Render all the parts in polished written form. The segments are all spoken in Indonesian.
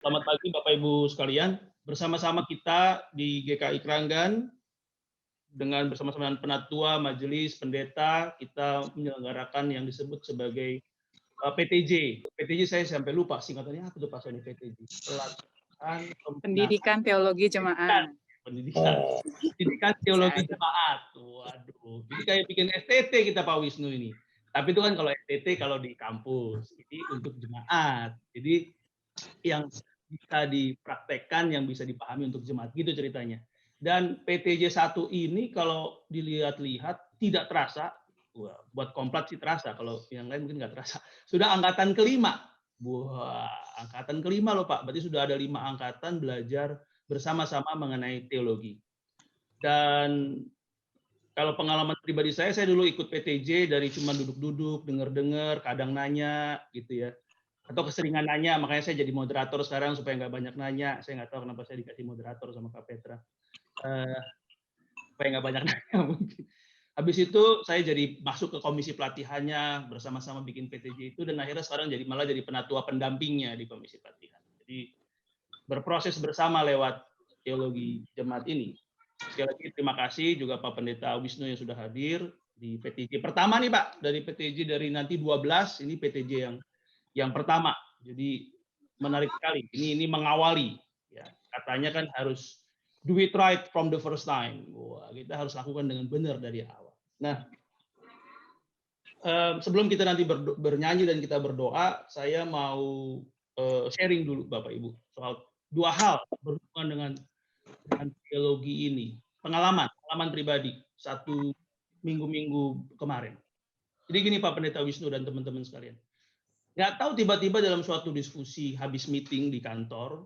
Selamat pagi Bapak Ibu sekalian. Bersama-sama kita di GKI Kranggan bersama-sama dengan Penatua, Majelis, Pendeta, kita menyelenggarakan yang disebut sebagai PTJ. PTJ saya sampai lupa singkatannya apa tuh Pak Soni PTJ. Pelatihan Pendidikan Teologi Jemaat. Pendidikan. Pendidikan Teologi Bisa. Jemaat. Waduh, jadi kayak bikin STT kita Pak Wisnu ini. Tapi itu kan kalau STT kalau di kampus, ini untuk jemaat. Jadi yang bisa dipraktekkan, yang bisa dipahami untuk jemaat, gitu ceritanya. Dan PTJ 1 ini kalau dilihat-lihat tidak terasa, buat komplat sih terasa, kalau yang lain mungkin nggak terasa. Sudah angkatan kelima. Wah, angkatan kelima loh Pak, berarti sudah ada 5 angkatan belajar bersama-sama mengenai teologi. Dan kalau pengalaman pribadi saya dulu ikut PTJ dari cuma duduk-duduk, dengar-dengar, kadang nanya gitu ya. Atau keseringan nanya, makanya saya jadi moderator sekarang supaya nggak banyak nanya. Saya nggak tahu kenapa saya dikasih moderator sama Kak Petra. Supaya nggak banyak nanya mungkin. Habis itu saya jadi masuk ke komisi pelatihannya, bersama-sama bikin PTJ itu, dan akhirnya sekarang malah jadi penatua pendampingnya di komisi pelatihan. Jadi berproses bersama lewat teologi jemaat ini. Sekali lagi terima kasih juga Pak Pendeta Wisnu yang sudah hadir di PTJ pertama nih Pak, dari PTJ dari nanti 12, ini PTJ yang pertama. Jadi menarik sekali. Ini mengawali ya. Katanya kan harus do it right from the first time. Wah, kita harus lakukan dengan benar dari awal. Nah, sebelum kita nanti bernyanyi dan kita berdoa, saya mau sharing dulu Bapak Ibu soal 2 hal berhubungan dengan teologi ini. Pengalaman pribadi 1 minggu kemarin. Jadi gini Pak Pendeta Wisnu dan teman-teman sekalian. Nggak tahu tiba-tiba dalam suatu diskusi habis meeting di kantor,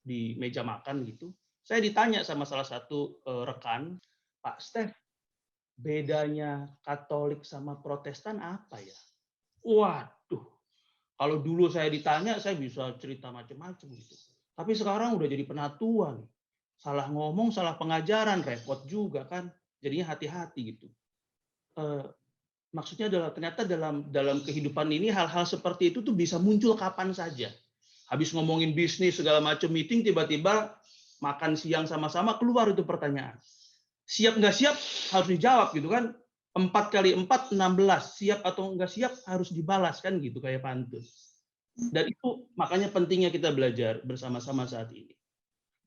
di meja makan gitu, saya ditanya sama salah satu rekan, Pak Stef, bedanya Katolik sama Protestan apa ya? Waduh, kalau dulu saya ditanya, saya bisa cerita macam-macam gitu. Tapi sekarang udah jadi penatua nih. Salah ngomong, salah pengajaran, repot juga kan. Jadinya hati-hati gitu. Maksudnya adalah ternyata dalam kehidupan ini hal-hal seperti itu tuh bisa muncul kapan saja. Habis ngomongin bisnis segala macam meeting, tiba-tiba makan siang sama-sama keluar itu pertanyaan. Siap nggak siap harus dijawab gitu kan. 4 kali 4, 16. Siap atau nggak siap harus dibalas kan gitu kayak pantun. Dan itu makanya pentingnya kita belajar bersama-sama saat ini.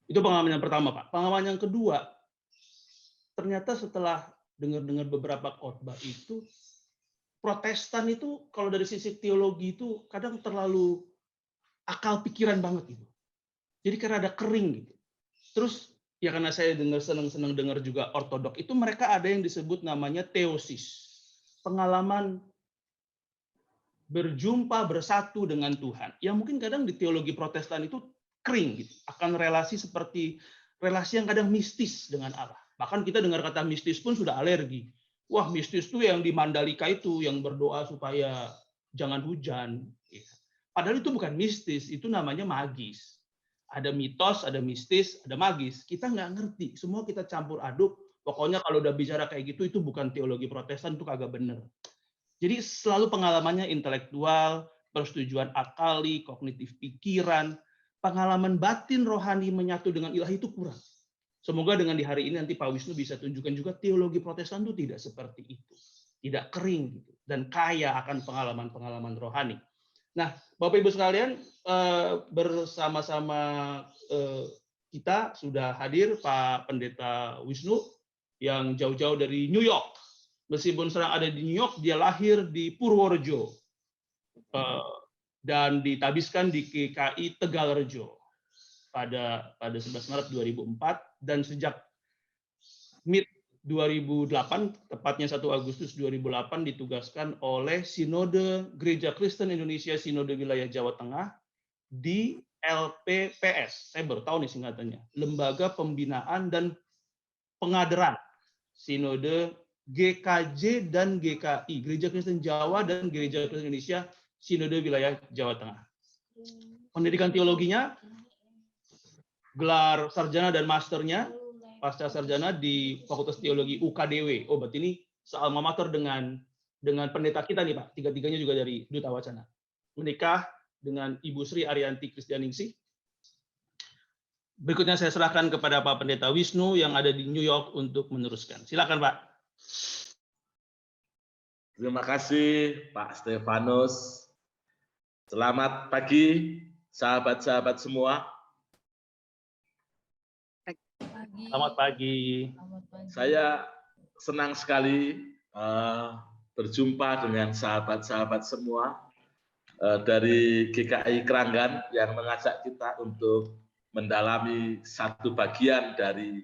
Itu pengalaman yang pertama Pak. Pengalaman yang kedua, ternyata setelah dengar-dengar beberapa khotbah itu, Protestan itu kalau dari sisi teologi itu kadang terlalu akal pikiran banget gitu. Jadi karena ada kering gitu. Terus ya karena saya senang dengar juga ortodok itu mereka ada yang disebut namanya teosis. Pengalaman berjumpa bersatu dengan Tuhan. Yang mungkin kadang di teologi Protestan itu kering gitu. Akan relasi seperti relasi yang kadang mistis dengan Allah. Bahkan kita dengar kata mistis pun sudah alergi. Wah, mistis tuh yang di Mandalika itu yang berdoa supaya jangan hujan. Padahal itu bukan mistis, itu namanya magis. Ada mitos, ada mistis, ada magis. Kita nggak ngerti, semua kita campur aduk. Pokoknya kalau udah bicara kayak gitu, itu bukan teologi Protestan, itu kagak bener. Jadi selalu pengalamannya intelektual, persetujuan akali, kognitif pikiran, pengalaman batin rohani menyatu dengan ilahi itu kurang. Semoga dengan di hari ini nanti Pak Wisnu bisa tunjukkan juga teologi Protestan itu tidak seperti itu. Tidak kering gitu, dan kaya akan pengalaman-pengalaman rohani. Nah, Bapak Ibu sekalian, bersama-sama kita sudah hadir Pak Pendeta Wisnu yang jauh-jauh dari New York. Meskipun sedang ada di New York, dia lahir di Purworejo dan ditabiskan di GKI Tegalrejo pada 11 Maret 2004, dan sejak mid 2008, tepatnya 1 Agustus 2008, ditugaskan oleh Sinode Gereja Kristen Indonesia Sinode Wilayah Jawa Tengah di LPPS. Saya baru tahu nih singkatannya, Lembaga Pembinaan dan Pengaderan Sinode GKJ dan GKI, Gereja Kristen Jawa dan Gereja Kristen Indonesia Sinode Wilayah Jawa Tengah. Pendidikan teologinya, gelar sarjana dan masternya, pasca sarjana di Fakultas Teologi UKDW. Oh, berarti ini sealma mater dengan pendeta kita nih Pak. Tiga-tiganya juga dari Duta Wacana. Menikah dengan Ibu Sri Arianti Kristianingsih. Berikutnya saya serahkan kepada Pak Pendeta Wisnu yang ada di New York untuk meneruskan. Silakan, Pak. Terima kasih Pak Stefanus. Selamat pagi sahabat-sahabat semua. Selamat pagi. Saya senang sekali berjumpa dengan sahabat-sahabat semua dari GKI Kranggan yang mengajak kita untuk mendalami satu bagian dari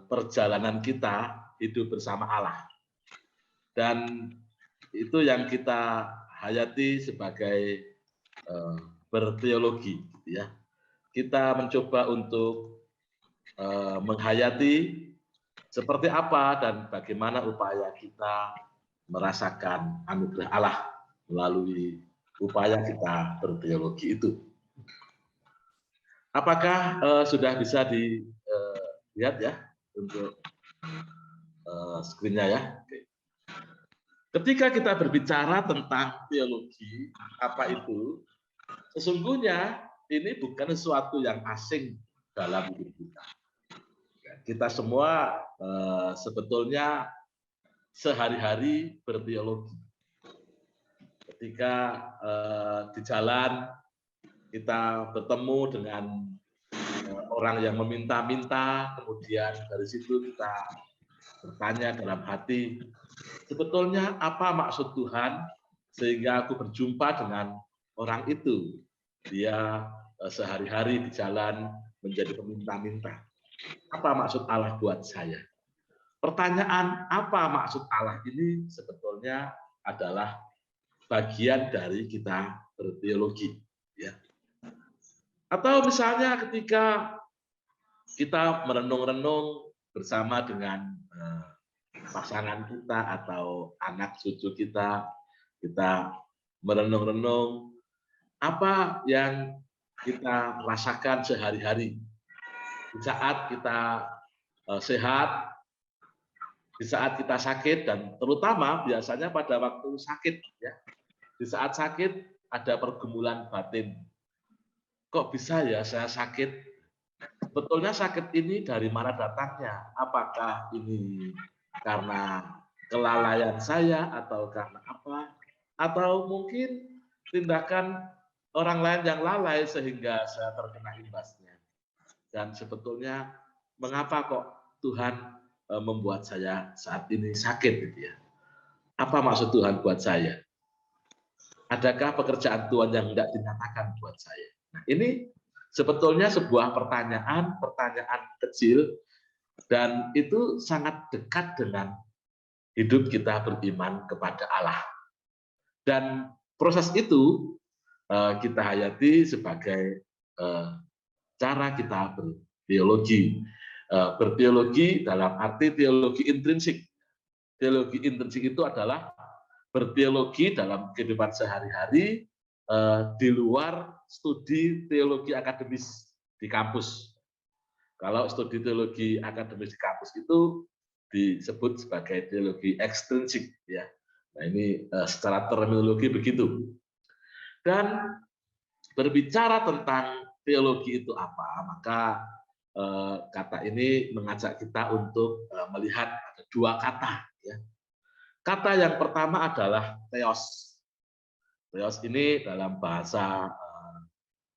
perjalanan kita hidup bersama Allah. Dan itu yang kita hayati sebagai berteologi, gitu ya. Kita mencoba untuk menghayati seperti apa dan bagaimana upaya kita merasakan anugerah Allah melalui upaya kita berteologi itu. Apakah sudah bisa dilihat ya untuk screen-nya ya? Oke. Ketika kita berbicara tentang teologi, apa itu? Sesungguhnya ini bukan sesuatu yang asing dalam hidup kita. Kita semua sebetulnya sehari-hari berteologi. Ketika di jalan kita bertemu dengan orang yang meminta-minta, kemudian dari situ kita bertanya dalam hati, sebetulnya apa maksud Tuhan sehingga aku berjumpa dengan orang itu? Dia sehari-hari di jalan menjadi peminta-minta. Apa maksud Allah buat saya? Pertanyaan apa maksud Allah ini sebetulnya adalah bagian dari kita berteologi. Ya. Atau misalnya ketika kita merenung-renung bersama dengan pasangan kita atau anak cucu kita, kita merenung-renung apa yang kita rasakan sehari-hari. Di saat kita sehat, di saat kita sakit, dan terutama biasanya pada waktu sakit, ya. Di saat sakit ada pergumulan batin. Kok bisa ya saya sakit? Sebetulnya sakit ini dari mana datangnya? Apakah ini karena kelalaian saya atau karena apa? Atau mungkin tindakan orang lain yang lalai sehingga saya terkena imbasnya. Dan sebetulnya mengapa kok Tuhan membuat saya saat ini sakit gitu ya? Apa maksud Tuhan buat saya? Adakah pekerjaan Tuhan yang tidak dinyatakan buat saya? Nah, ini sebetulnya sebuah pertanyaan kecil dan itu sangat dekat dengan hidup kita beriman kepada Allah. Dan proses itu kita hayati sebagai cara kita berteologi. Berteologi dalam arti teologi intrinsik. Teologi intrinsik itu adalah berteologi dalam kehidupan sehari-hari di luar studi teologi akademis di kampus. Kalau studi teologi akademis di kampus itu disebut sebagai teologi ekstrinsik, ya. Nah, ini secara terminologi begitu. Dan berbicara tentang teologi itu apa, maka kata ini mengajak kita untuk melihat ada dua kata. Ya. Kata yang pertama adalah theos. Theos ini dalam bahasa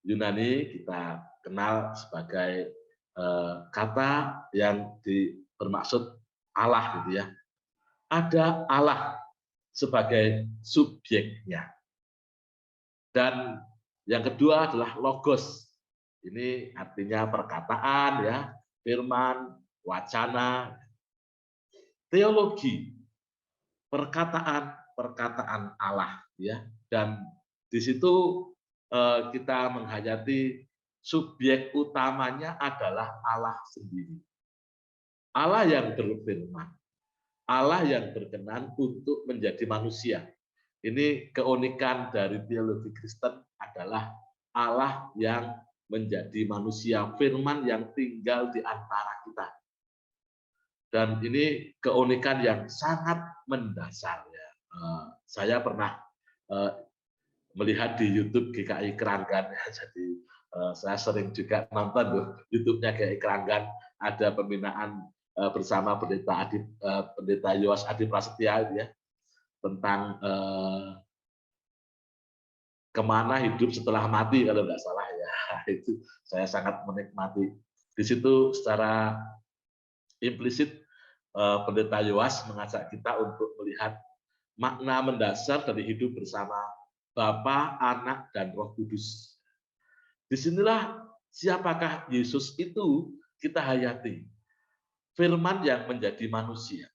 Yunani kita kenal sebagai kata yang bermaksud Allah, gitu ya. Ada Allah sebagai subjeknya. Dan yang kedua adalah logos. Ini artinya perkataan, ya, firman, wacana. Teologi, perkataan Allah, ya. Dan di situ kita menghayati subjek utamanya adalah Allah sendiri. Allah yang berfirman, Allah yang berkenan untuk menjadi manusia. Ini keunikan dari teologi Kristen adalah Allah yang menjadi manusia, firman yang tinggal di antara kita. Dan ini keunikan yang sangat mendasar. Ya. Saya pernah melihat di YouTube GKI Kranggan, ya, jadi Saya sering juga nonton loh YouTube-nya kayak Keranggan, ada pembinaan bersama Pendeta Yowas Adi Prasetya ya, tentang kemana hidup setelah mati kalau nggak salah ya. Itu saya sangat menikmati. Di situ secara implisit Pendeta Yowas mengajak kita untuk melihat makna mendasar dari hidup bersama Bapa, Anak, dan Roh Kudus. Disinilah siapakah Yesus itu kita hayati. Firman yang menjadi manusia.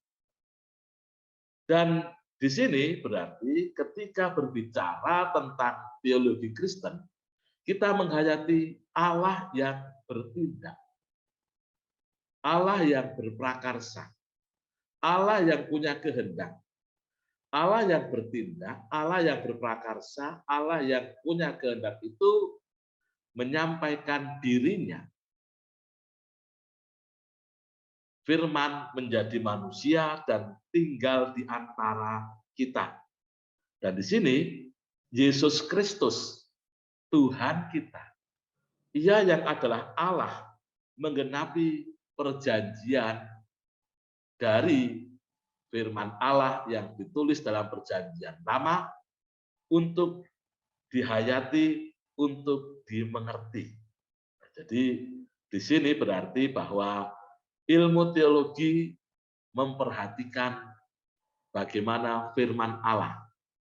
Dan di sini berarti ketika berbicara tentang teologi Kristen, kita menghayati Allah yang bertindak, Allah yang berprakarsa, Allah yang punya kehendak, Allah yang bertindak, Allah yang berprakarsa, Allah yang punya kehendak itu menyampaikan dirinya. Firman menjadi manusia dan tinggal di antara kita. Dan di sini Yesus Kristus, Tuhan kita, Ia yang adalah Allah, menggenapi perjanjian dari firman Allah yang ditulis dalam perjanjian lama untuk dihayati, untuk dimengerti. Jadi di sini berarti bahwa ilmu teologi memperhatikan bagaimana firman Allah.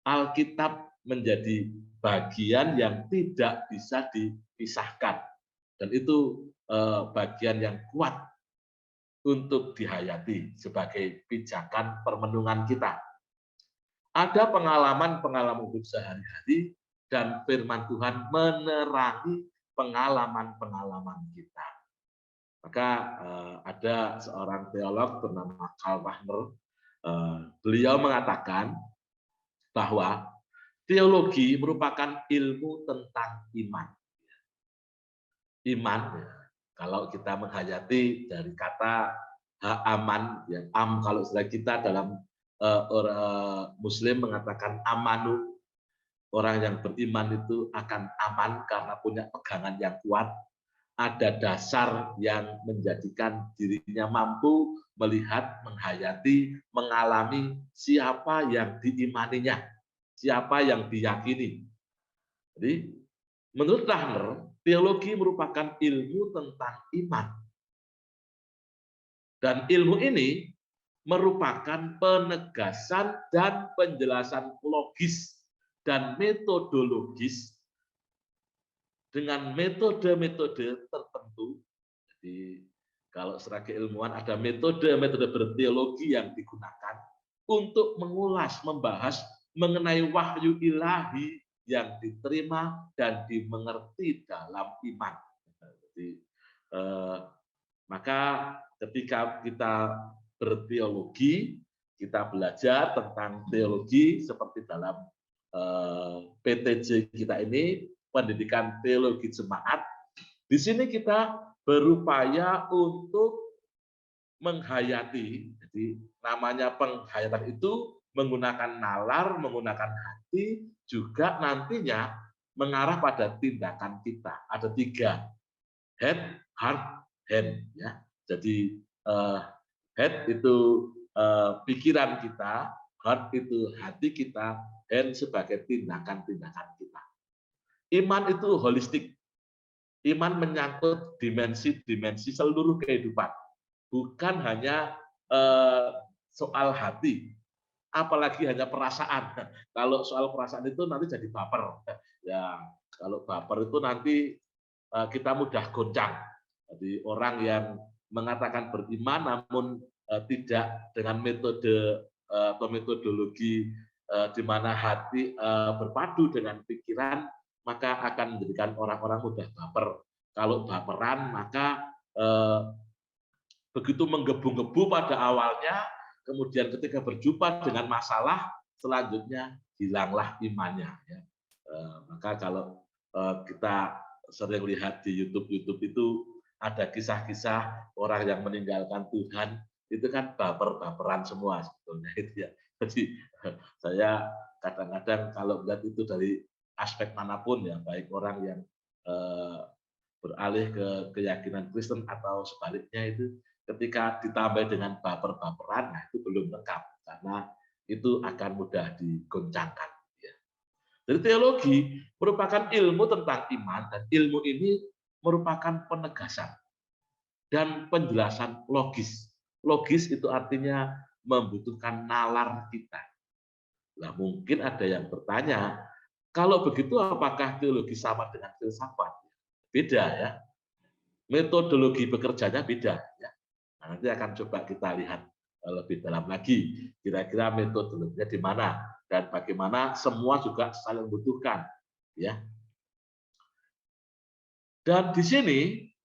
Alkitab menjadi bagian yang tidak bisa dipisahkan. Dan itu bagian yang kuat untuk dihayati sebagai pijakan permenungan kita. Ada pengalaman-pengalaman hidup sehari-hari dan firman Tuhan menerangi pengalaman-pengalaman kita. Maka ada seorang teolog bernama Karl Rahner, beliau mengatakan bahwa teologi merupakan ilmu tentang iman. Iman, kalau kita menghayati dari kata aman, ya, kalau istilah kita dalam orang Muslim mengatakan amanu, orang yang beriman itu akan aman karena punya pegangan yang kuat. Ada dasar yang menjadikan dirinya mampu melihat, menghayati, mengalami siapa yang diimaninya, siapa yang diyakini. Jadi, menurut Rahner, teologi merupakan ilmu tentang iman. Dan ilmu ini merupakan penegasan dan penjelasan logis dan metodologis dengan metode-metode tertentu. Jadi kalau sebagai ilmuwan ada metode-metode berteologi yang digunakan untuk mengulas, membahas mengenai wahyu ilahi yang diterima dan dimengerti dalam iman. Jadi, maka ketika kita berteologi, kita belajar tentang teologi seperti dalam PTJ kita ini, pendidikan teologi jemaat. Di sini kita berupaya untuk menghayati. Jadi namanya penghayatan itu menggunakan nalar, menggunakan hati, juga nantinya mengarah pada tindakan kita. Ada 3, head, heart, hand. Ya. Jadi head itu pikiran kita, heart itu hati kita, hand sebagai tindakan-tindakan kita. Iman itu holistik. Iman menyangkut dimensi-dimensi seluruh kehidupan. Bukan hanya soal hati, apalagi hanya perasaan. Kalau soal perasaan itu nanti jadi baper. Ya, kalau baper itu nanti kita mudah goncang. Jadi orang yang mengatakan beriman namun tidak dengan metode atau metodologi di mana hati berpadu dengan pikiran, maka akan menjadikan orang-orang mudah baper. Kalau baperan, maka begitu menggebu-gebu pada awalnya, kemudian ketika berjumpa dengan masalah, selanjutnya hilanglah imannya. Ya. Maka kalau kita sering lihat di YouTube itu ada kisah-kisah orang yang meninggalkan Tuhan, itu kan baper-baperan semua sebetulnya itu ya. Jadi saya kadang-kadang kalau melihat itu dari aspek manapun ya, baik orang yang eh, beralih ke keyakinan Kristen atau sebaliknya itu ketika ditambah dengan baper-baperan, nah itu belum lengkap karena itu akan mudah digoncangkan. Ya. Jadi teologi merupakan ilmu tentang iman dan ilmu ini merupakan penegasan dan penjelasan logis. Logis itu artinya membutuhkan nalar kita. Nah, mungkin ada yang bertanya, kalau begitu apakah teologi sama dengan filsafat? Beda ya. Metodologi bekerjanya beda ya. Nah, nanti akan coba kita lihat lebih dalam lagi. Kira-kira metodologinya di mana dan bagaimana semua juga saling membutuhkan ya. Dan di sini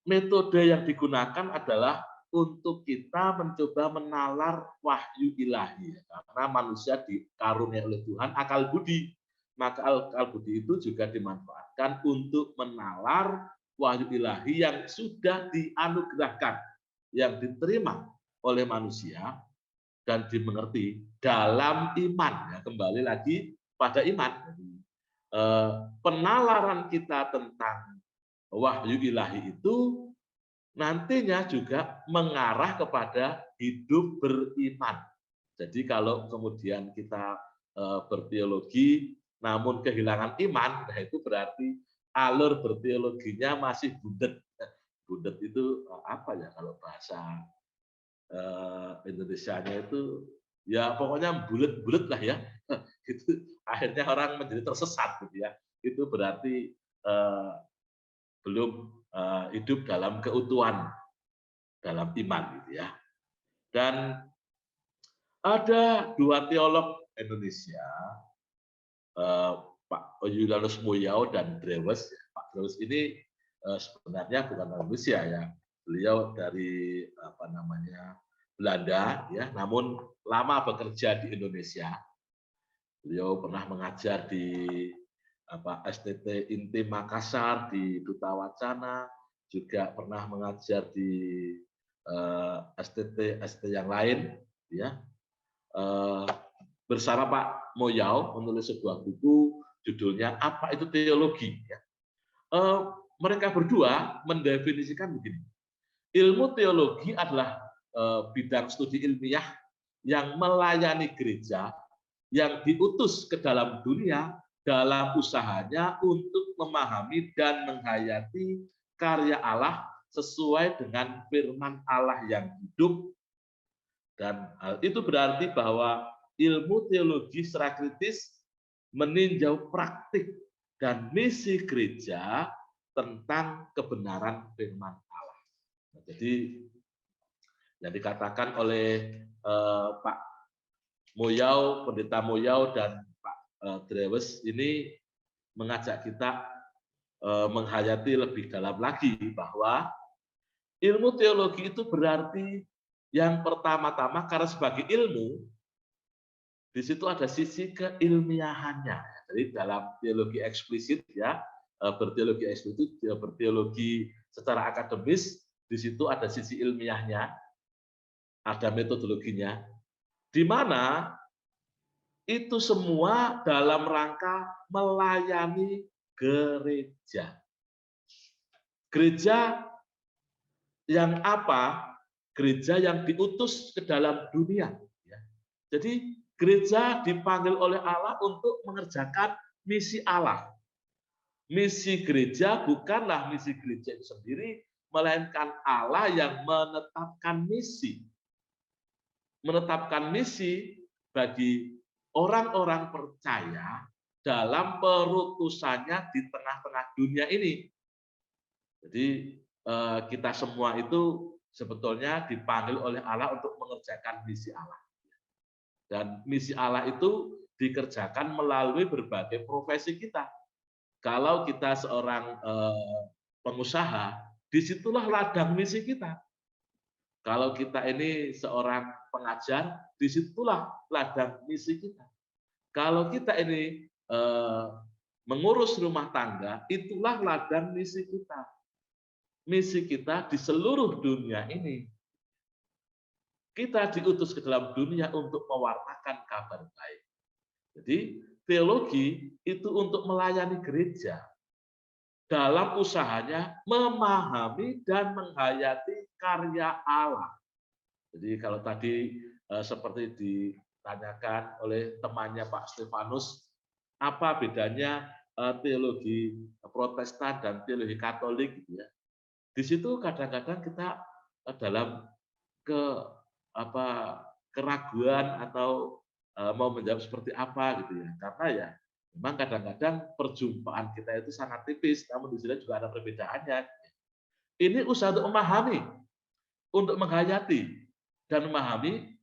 metode yang digunakan adalah untuk kita mencoba menalar wahyu ilahi. Karena manusia dikaruniai oleh Tuhan akal budi. Maka akal budi itu juga dimanfaatkan untuk menalar wahyu ilahi yang sudah dianugerahkan, yang diterima oleh manusia dan dimengerti dalam iman. Ya, kembali lagi pada iman. Penalaran kita tentang wahyu ilahi itu nantinya juga mengarah kepada hidup beriman. Jadi kalau kemudian kita berteologi namun kehilangan iman, nah itu berarti alur berteologinya masih bundet. Bundet itu apa ya kalau bahasa Indonesianya itu ya pokoknya bulet-bulet lah ya. Itu akhirnya orang menjadi tersesat gitu ya. Itu berarti belum hidup dalam keutuhan dalam iman gitu ya. Dan ada dua teolog Indonesia, Pak Yulianus Muyao dan Drewes. Pak Drewes ini sebenarnya bukan orang Indonesia ya, beliau dari apa namanya Belanda ya, namun lama bekerja di Indonesia. Beliau pernah mengajar di STT Intim Makassar, di Duta Wacana, juga pernah mengajar di STT yang lain, ya. Bersama Pak Moyao menulis sebuah buku judulnya Apa Itu Teologi. Ya. Mereka berdua mendefinisikan begini, ilmu teologi adalah bidang studi ilmiah yang melayani gereja yang diutus ke dalam dunia dalam usahanya untuk memahami dan menghayati karya Allah sesuai dengan firman Allah yang hidup. Dan hal itu berarti bahwa ilmu teologi secara kritis meninjau praktik dan misi gereja tentang kebenaran firman Allah. Nah, jadi yang dikatakan oleh Pak Moyao, Pendeta Moyao dan Pak Drewes ini mengajak kita menghayati lebih dalam lagi bahwa ilmu teologi itu berarti yang pertama-tama karena sebagai ilmu di situ ada sisi keilmiahannya. Jadi dalam teologi eksplisit ya, berteologi eksplisit, berteologi secara akademis, di situ ada sisi ilmiahnya, ada metodologinya, di mana itu semua dalam rangka melayani gereja. Gereja yang apa? Gereja yang diutus ke dalam dunia. Jadi gereja dipanggil oleh Allah untuk mengerjakan misi Allah. Misi gereja bukanlah misi gereja itu sendiri, melainkan Allah yang menetapkan misi. Menetapkan misi bagi orang-orang percaya dalam perutusannya di tengah-tengah dunia ini. Jadi kita semua itu sebetulnya dipanggil oleh Allah untuk mengerjakan misi Allah. Dan misi Allah itu dikerjakan melalui berbagai profesi kita. Kalau kita seorang pengusaha, disitulah ladang misi kita. Kalau kita ini seorang pengajar, disitulah ladang misi kita. Kalau kita ini mengurus rumah tangga, itulah ladang misi kita. Misi kita di seluruh dunia ini. Kita diutus ke dalam dunia untuk mewartakan kabar baik. Jadi teologi itu untuk melayani gereja. dalam usahanya memahami dan menghayati karya Allah. Jadi kalau tadi seperti ditanyakan oleh temannya Pak Stefanus, apa bedanya teologi Protestan dan teologi Katolik, gitu ya. Di situ kadang-kadang kita dalam keraguan atau mau menjawab seperti apa gitu ya. Karena ya memang kadang-kadang perjumpaan kita itu sangat tipis, namun di sini juga ada perbedaannya. Ini usaha untuk memahami, untuk menghayati dan memahami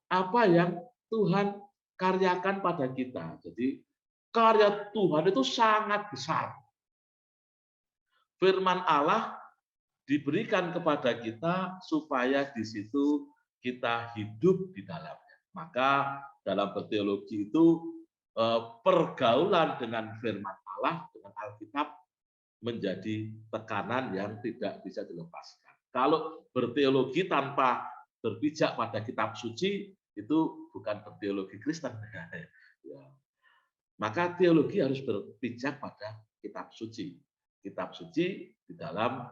apa yang Tuhan karyakan pada kita. Jadi karya Tuhan itu sangat besar. Firman Allah diberikan kepada kita supaya di situ kita hidup di dalamnya. Maka dalam berteologi itu pergaulan dengan firman Allah, dengan Alkitab menjadi tekanan yang tidak bisa dilepaskan. Kalau berteologi tanpa berpijak pada kitab suci, itu bukan berteologi Kristen. Ya. Maka teologi harus berpijak pada kitab suci. Kitab suci di dalam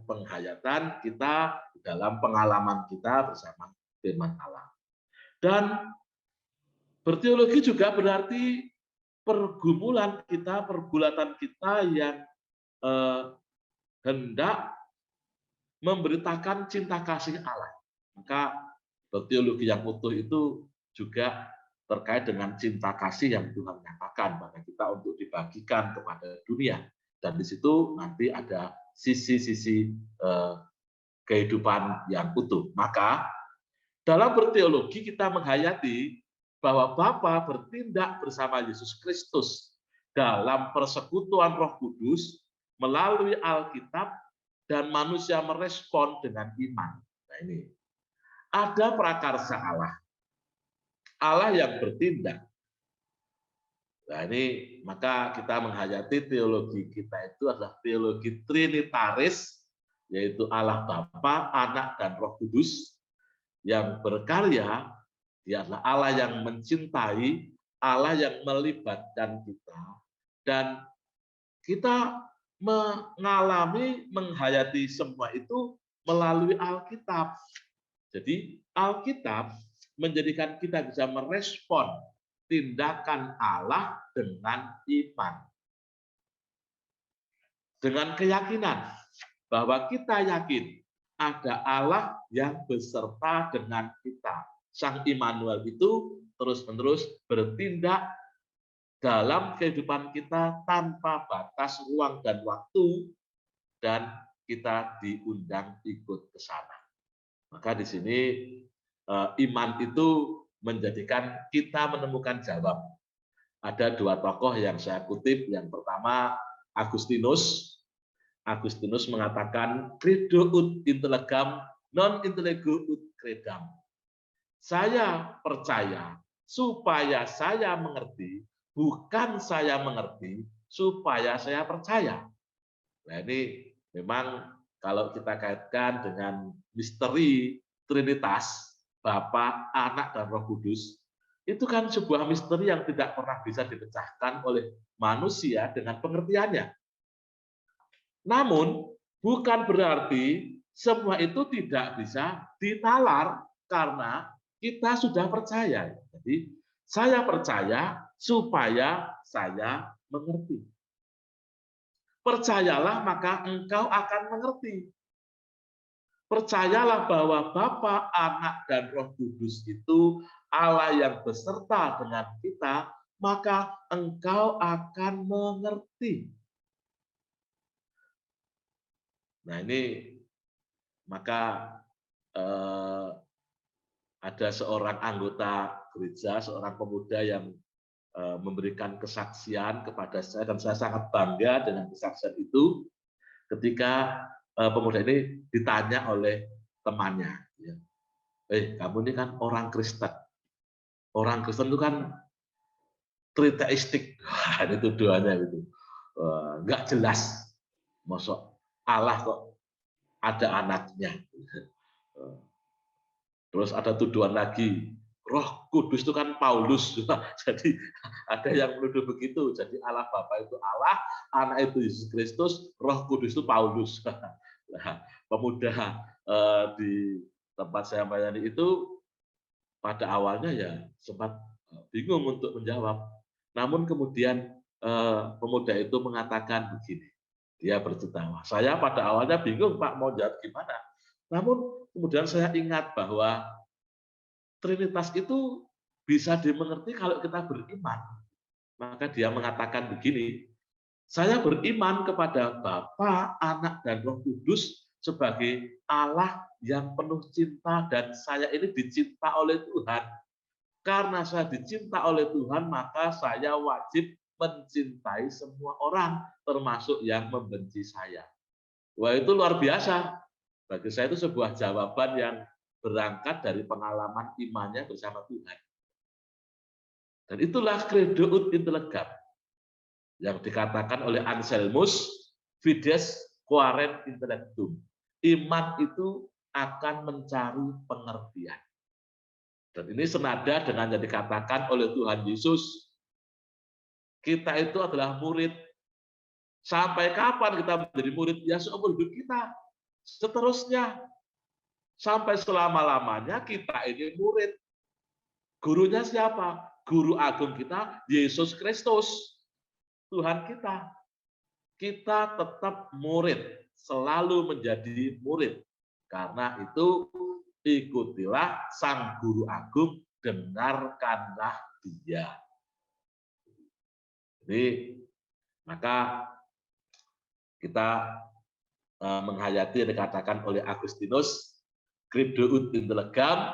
penghayatan kita, di dalam pengalaman kita bersama firman Allah. Dan berteologi juga berarti pergumulan kita, pergulatan kita yang hendak memberitakan cinta kasih Allah. Maka berteologi yang utuh itu juga terkait dengan cinta kasih yang Tuhan nyatakan pada kita untuk dibagikan kepada dunia. Dan di situ nanti ada sisi-sisi kehidupan yang utuh. Maka dalam berteologi kita menghayati bahwa Bapa bertindak bersama Yesus Kristus dalam persekutuan Roh Kudus melalui Alkitab dan manusia merespon dengan iman. Nah ini ada prakarsa Allah. Allah yang bertindak. Nah ini maka kita menghayati teologi kita itu adalah teologi trinitaris, yaitu Allah Bapa, Anak, dan Roh Kudus yang berkarya. Dia adalah Allah yang mencintai, Allah yang melibatkan kita, dan kita mengalami, menghayati semua itu melalui Alkitab. Jadi Alkitab menjadikan kita bisa merespon tindakan Allah dengan iman. Dengan keyakinan bahwa kita yakin ada Allah yang beserta dengan kita. Sang Immanuel itu terus-menerus bertindak dalam kehidupan kita tanpa batas ruang dan waktu, dan kita diundang ikut ke sana. Maka di sini iman itu menjadikan kita menemukan jawab. Ada dua tokoh yang saya kutip. Yang pertama Agustinus. Agustinus mengatakan credo ut intellegam non intellego ut credam. Saya percaya supaya saya mengerti, bukan saya mengerti supaya saya percaya. Nah ini memang kalau kita kaitkan dengan misteri Trinitas, Bapa, Anak, dan Roh Kudus, itu kan sebuah misteri yang tidak pernah bisa dipecahkan oleh manusia dengan pengertiannya. Namun, bukan berarti semua itu tidak bisa dinalar karena kita sudah percaya. Jadi, saya percaya supaya saya mengerti. Percayalah maka engkau akan mengerti. Percayalah bahwa Bapa, Anak, dan Roh Kudus itu Allah yang beserta dengan kita, maka engkau akan mengerti. Nah ini maka ada seorang anggota gereja, seorang pemuda yang memberikan kesaksian kepada saya, dan saya sangat bangga dengan kesaksian itu ketika pemuda ini ditanya oleh temannya, kamu ini kan orang Kristen. Orang Kristen itu kan triteistik, itu tuduhannya itu nggak jelas, masuk Allah kok ada anaknya. Terus ada tuduhan lagi, Roh Kudus itu kan Paulus. Jadi ada yang menuduh begitu. Jadi Allah Bapa itu Allah, Anak itu Yesus Kristus, Roh Kudus itu Paulus. Nah, pemuda di tempat saya melayani itu pada awalnya ya sempat bingung untuk menjawab. Namun kemudian pemuda itu mengatakan begini. Dia bercerita, saya pada awalnya bingung Pak mau jawab gimana. Namun kemudian saya ingat bahwa Trinitas itu bisa dimengerti kalau kita beriman. Maka dia mengatakan begini, saya beriman kepada Bapa, Anak, dan Roh Kudus sebagai Allah yang penuh cinta dan saya ini dicinta oleh Tuhan. Karena saya dicinta oleh Tuhan, maka saya wajib mencintai semua orang, termasuk yang membenci saya. Wah, itu luar biasa. Bagi saya itu sebuah jawaban yang berangkat dari pengalaman imannya bersama Tuhan. Dan itulah credo ut intellegam yang dikatakan oleh Anselmus, fides quaerent intellectum. Iman itu akan mencari pengertian. Dan ini senada dengan yang dikatakan oleh Tuhan Yesus, kita itu adalah murid. Sampai kapan kita menjadi murid? Ya seumur hidup kita. Seterusnya. Sampai selama-lamanya kita ini murid. Gurunya siapa? Guru agung kita, Yesus Kristus. Tuhan kita. Kita tetap murid. Selalu menjadi murid. Karena itu, ikutilah Sang Guru Agung, dengarkanlah Dia. Jadi, maka kita menghayati yang dikatakan oleh Agustinus, credo ut intellegam,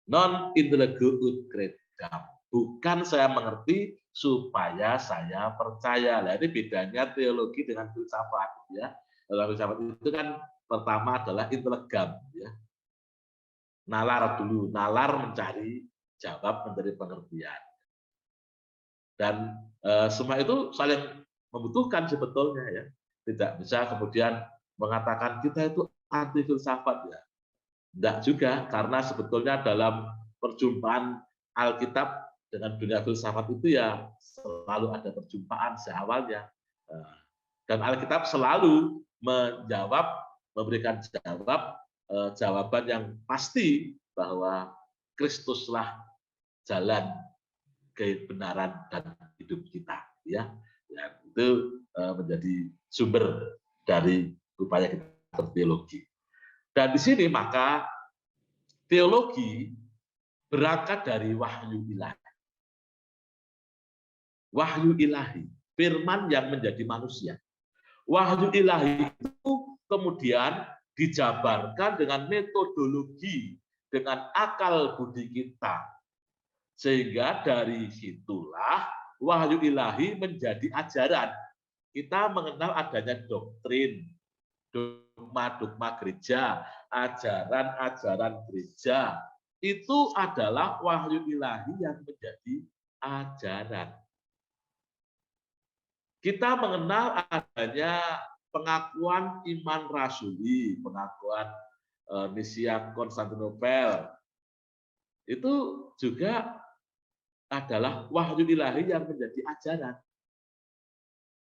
non intellego ut credam. Bukan saya mengerti supaya saya percaya. Nah, ini bedanya teologi dengan filsafat, ya. Dalam filsafat itu kan pertama adalah intellegam, ya. Nalar dulu, nalar mencari jawab, mencari pengertian. Dan semua itu saling membutuhkan sebetulnya, ya. Tidak bisa kemudian mengatakan kita itu anti filsafat, ya. Tidak juga, karena sebetulnya dalam perjumpaan Alkitab dengan dunia filsafat itu ya selalu ada perjumpaan seawalnya. Dan Alkitab selalu menjawab, memberikan jawaban yang pasti bahwa Kristuslah jalan kebenaran dan hidup kita. Ya, itu menjadi sumber dari upaya kita berteologi. Dan di sini maka teologi berangkat dari wahyu ilahi. Wahyu ilahi, firman yang menjadi manusia. Wahyu ilahi itu kemudian dijabarkan dengan metodologi, dengan akal budi kita. Sehingga dari situlah wahyu ilahi menjadi ajaran. Kita mengenal adanya doktrin, dogma-dogma gereja, ajaran-ajaran gereja, itu adalah wahyu ilahi yang menjadi ajaran. Kita mengenal adanya pengakuan iman rasuli, pengakuan Nisia Konstantinopel, itu juga adalah wahyu ilahi yang menjadi ajaran.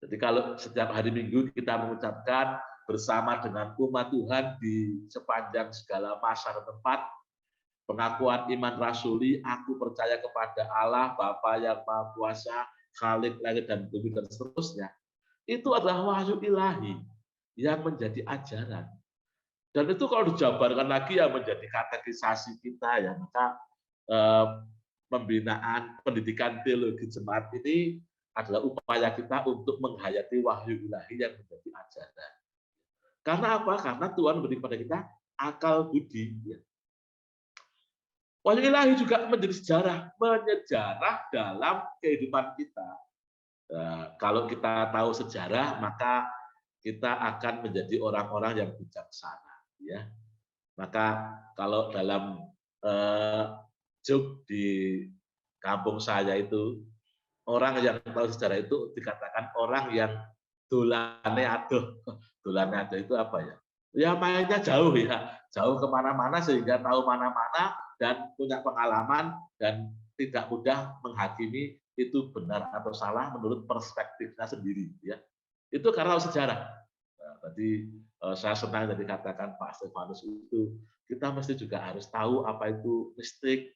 Jadi kalau setiap hari Minggu kita mengucapkan bersama dengan umat Tuhan di sepanjang segala masa dan tempat, pengakuan iman rasuli, aku percaya kepada Allah, Bapa yang Maha Kuasa, Khalik langit dan bumi dan seterusnya. Itu adalah wahyu ilahi yang menjadi ajaran. Dan itu kalau dijabarkan lagi ya menjadi katekisasi kita, ya maka pembinaan pendidikan teologi jemaat ini adalah upaya kita untuk menghayati wahyu ilahi yang menjadi ajaran. Karena apa? Karena Tuhan beri kepada kita akal budi. Wahyu ilahi juga menjadi sejarah, menyejarah dalam kehidupan kita. Kalau kita tahu sejarah, maka kita akan menjadi orang-orang yang bijaksana. Ya, maka kalau dalam juk di kampung saya itu, orang yang tahu sejarah itu dikatakan orang yang dolane adoh. Dolane adoh itu apa ya? Ya mainnya jauh, ya, jauh kemana-mana sehingga tahu mana-mana dan punya pengalaman dan tidak mudah menghakimi itu benar atau salah menurut perspektifnya sendiri. Ya, itu karena sejarah. Nah, tadi saya senang tadi katakan Pak Stefanus itu kita mesti juga harus tahu apa itu mistik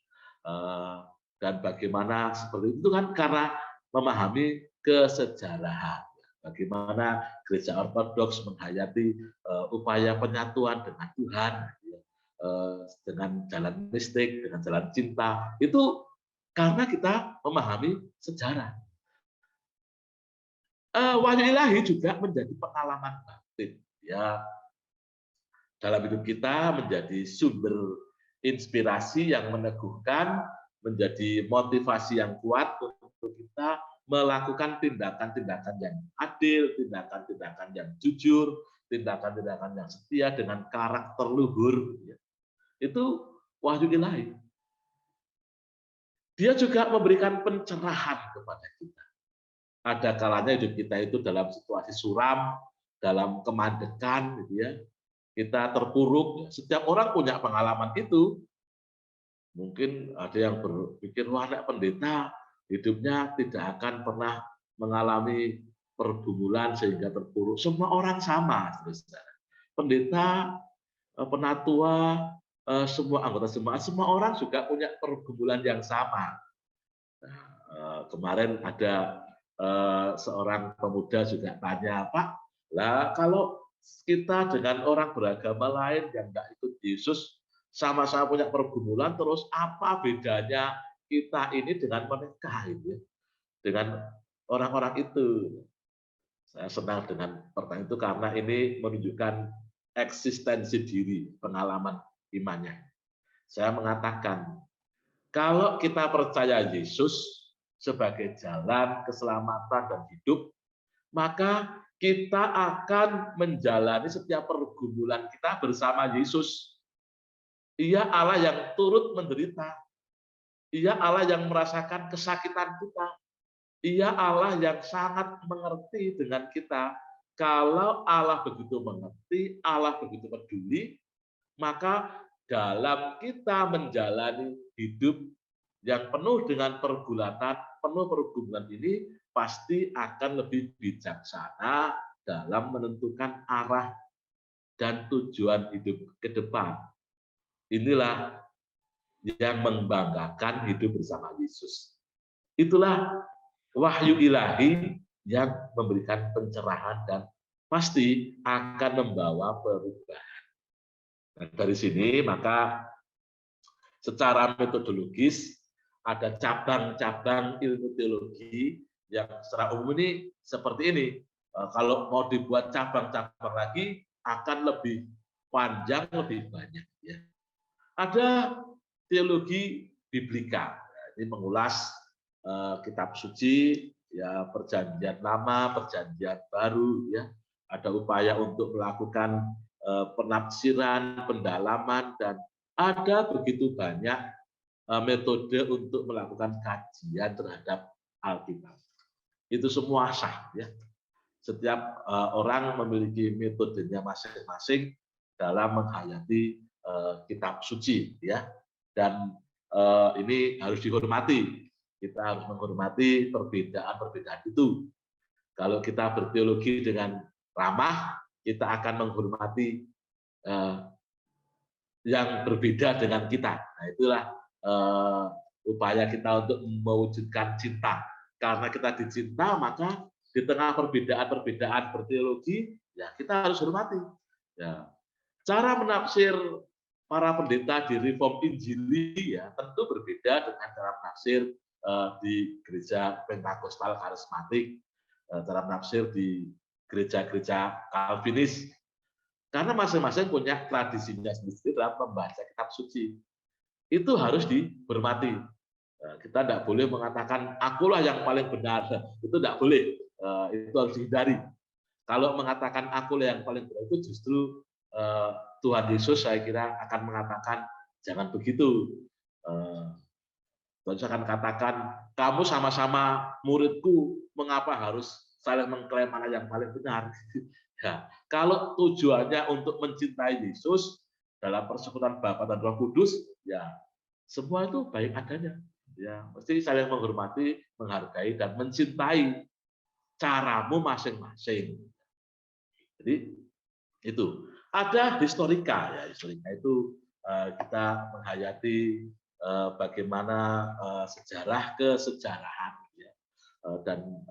dan bagaimana seperti itu kan karena memahami kesejarahan. Bagaimana gereja ortodoks menghayati upaya penyatuan dengan Tuhan, dengan jalan mistik, dengan jalan cinta, itu karena kita memahami sejarah. Wahyu ilahi juga menjadi pengalaman batin, ya, dalam hidup kita menjadi sumber inspirasi yang meneguhkan, menjadi motivasi yang kuat untuk kita melakukan tindakan-tindakan yang adil, tindakan-tindakan yang jujur, tindakan-tindakan yang setia dengan karakter luhur. Itu wahyu ilahi. Dia juga memberikan pencerahan kepada kita. Ada kalanya hidup kita itu dalam situasi suram, dalam kemandekan, gitu ya. Kita terpuruk. Setiap orang punya pengalaman itu. Mungkin ada yang berpikir, wah, anak pendeta hidupnya tidak akan pernah mengalami pergumulan sehingga terpuruk. Semua orang sama. Pendeta, penatua, semua anggota jemaat, semua orang juga punya pergumulan yang sama. Kemarin ada seorang pemuda juga tanya, Pak, lah kalau kita dengan orang beragama lain yang nggak ikut Yesus, sama-sama punya pergumulan, terus apa bedanya kita ini dengan mereka, gitu ya, dengan orang-orang itu? Saya senang dengan pertanyaan itu karena ini menunjukkan eksistensi diri, pengalaman imannya. Saya mengatakan, kalau kita percaya Yesus sebagai jalan keselamatan dan hidup, maka kita akan menjalani setiap pergumulan kita bersama Yesus. Ia Allah yang turut menderita. Ia Allah yang merasakan kesakitan kita. Ia Allah yang sangat mengerti dengan kita. Kalau Allah begitu mengerti, Allah begitu peduli, maka dalam kita menjalani hidup yang penuh dengan pergulatan, penuh pergumulan ini, pasti akan lebih bijaksana dalam menentukan arah dan tujuan hidup ke depan. Inilah yang membanggakan hidup bersama Yesus. Itulah wahyu ilahi yang memberikan pencerahan dan pasti akan membawa perubahan. Nah, dari sini maka secara metodologis ada cabang-cabang ilmu teologi yang secara umum ini seperti ini. Kalau mau dibuat cabang-cabang lagi akan lebih panjang, lebih banyak. Ya. Ada teologi biblika, ini mengulas kitab suci, ya, perjanjian lama, perjanjian baru, ya. Ada upaya untuk melakukan penafsiran, pendalaman, dan ada begitu banyak metode untuk melakukan kajian terhadap Alkitab. Itu semua sah, ya. Setiap orang memiliki metodenya masing-masing dalam menghayati kitab suci, ya. Dan ini harus dihormati. Kita harus menghormati perbedaan-perbedaan itu. Kalau kita berteologi dengan ramah, kita akan menghormati yang berbeda dengan kita. Nah, itulah upaya kita untuk mewujudkan cinta. Karena kita dicinta, maka di tengah perbedaan-perbedaan berteologi, ya kita harus hormati. Ya. Cara menafsir para pendeta di Reform Injili ya tentu berbeda dengan cara menafsir di gereja Pentakosta Karismatik, cara menafsir di gereja-gereja Calvinis, karena masing-masing punya tradisinya sendiri dalam membaca kitab suci. Itu harus dihormati. Kita tidak boleh mengatakan akulah yang paling benar, itu tidak boleh, itu harus dihindari. Kalau mengatakan akulah yang paling benar itu justru Tuhan Yesus saya kira akan mengatakan jangan begitu. Tuhan akan katakan kamu sama-sama muridku, mengapa harus saling mengklaim mana yang paling benar? Ya, kalau tujuannya untuk mencintai Yesus dalam persekutuan Bapa dan Roh Kudus, ya semua itu baik adanya. Ya, mesti saling menghormati, menghargai, dan mencintai caramu masing-masing. Jadi itu ada historika ya, historika itu kita menghayati bagaimana sejarah kesejarahan ya. Dan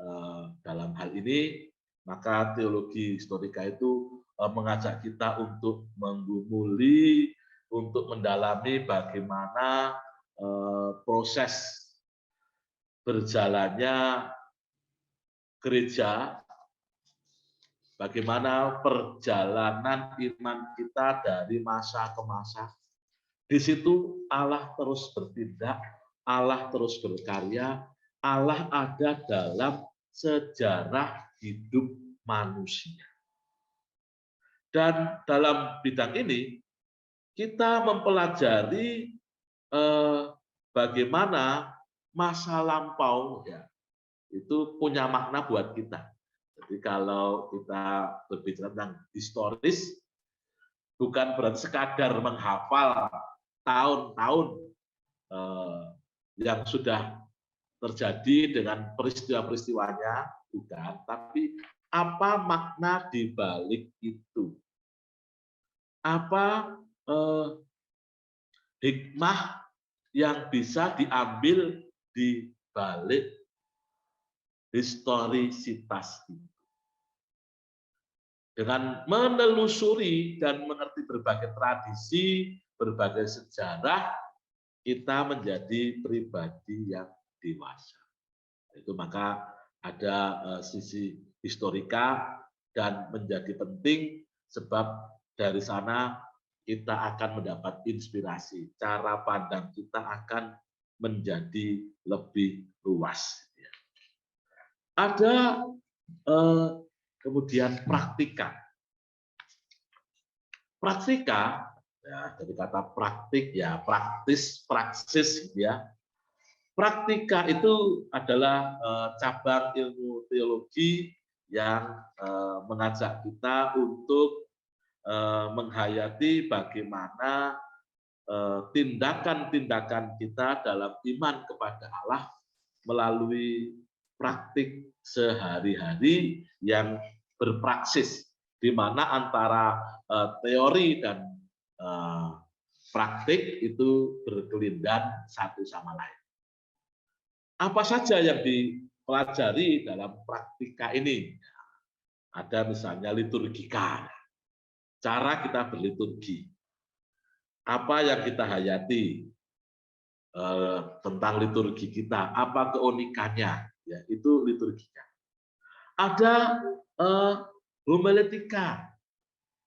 dalam hal ini maka teologi historika itu mengajak kita untuk menggumuli, untuk mendalami bagaimana proses berjalannya gereja, bagaimana perjalanan iman kita dari masa ke masa. Di situ Allah terus bertindak, Allah terus berkarya, Allah ada dalam sejarah hidup manusia. Dan dalam bidang ini kita mempelajari bagaimana masa lampau ya, itu punya makna buat kita. Jadi kalau kita berbicara tentang historis, bukan berarti sekadar menghafal tahun-tahun yang sudah terjadi dengan peristiwa-peristiwanya, bukan, tapi apa makna di balik itu? Apa hikmah yang bisa diambil di balik historisitas itu? Dengan menelusuri dan mengerti berbagai tradisi, berbagai sejarah, kita menjadi pribadi yang dewasa. Itu maka ada sisi historika dan menjadi penting sebab dari sana kita akan mendapat inspirasi. Cara pandang kita akan menjadi lebih luas. Ada kemudian praktika. Praktika, ya, dari kata praktik ya praktis, praksis ya. Praktika itu adalah cabang ilmu teologi yang mengajak kita untuk menghayati bagaimana tindakan-tindakan kita dalam iman kepada Allah melalui praktik sehari-hari yang berpraksis, di mana antara teori dan praktik itu berkelindan satu sama lain. Apa saja yang dipelajari dalam praktika ini? Ada misalnya liturgika, cara kita berliturgi. Apa yang kita hayati tentang liturgi kita, apa keunikannya, ya, itu liturgika. Ada homiletika,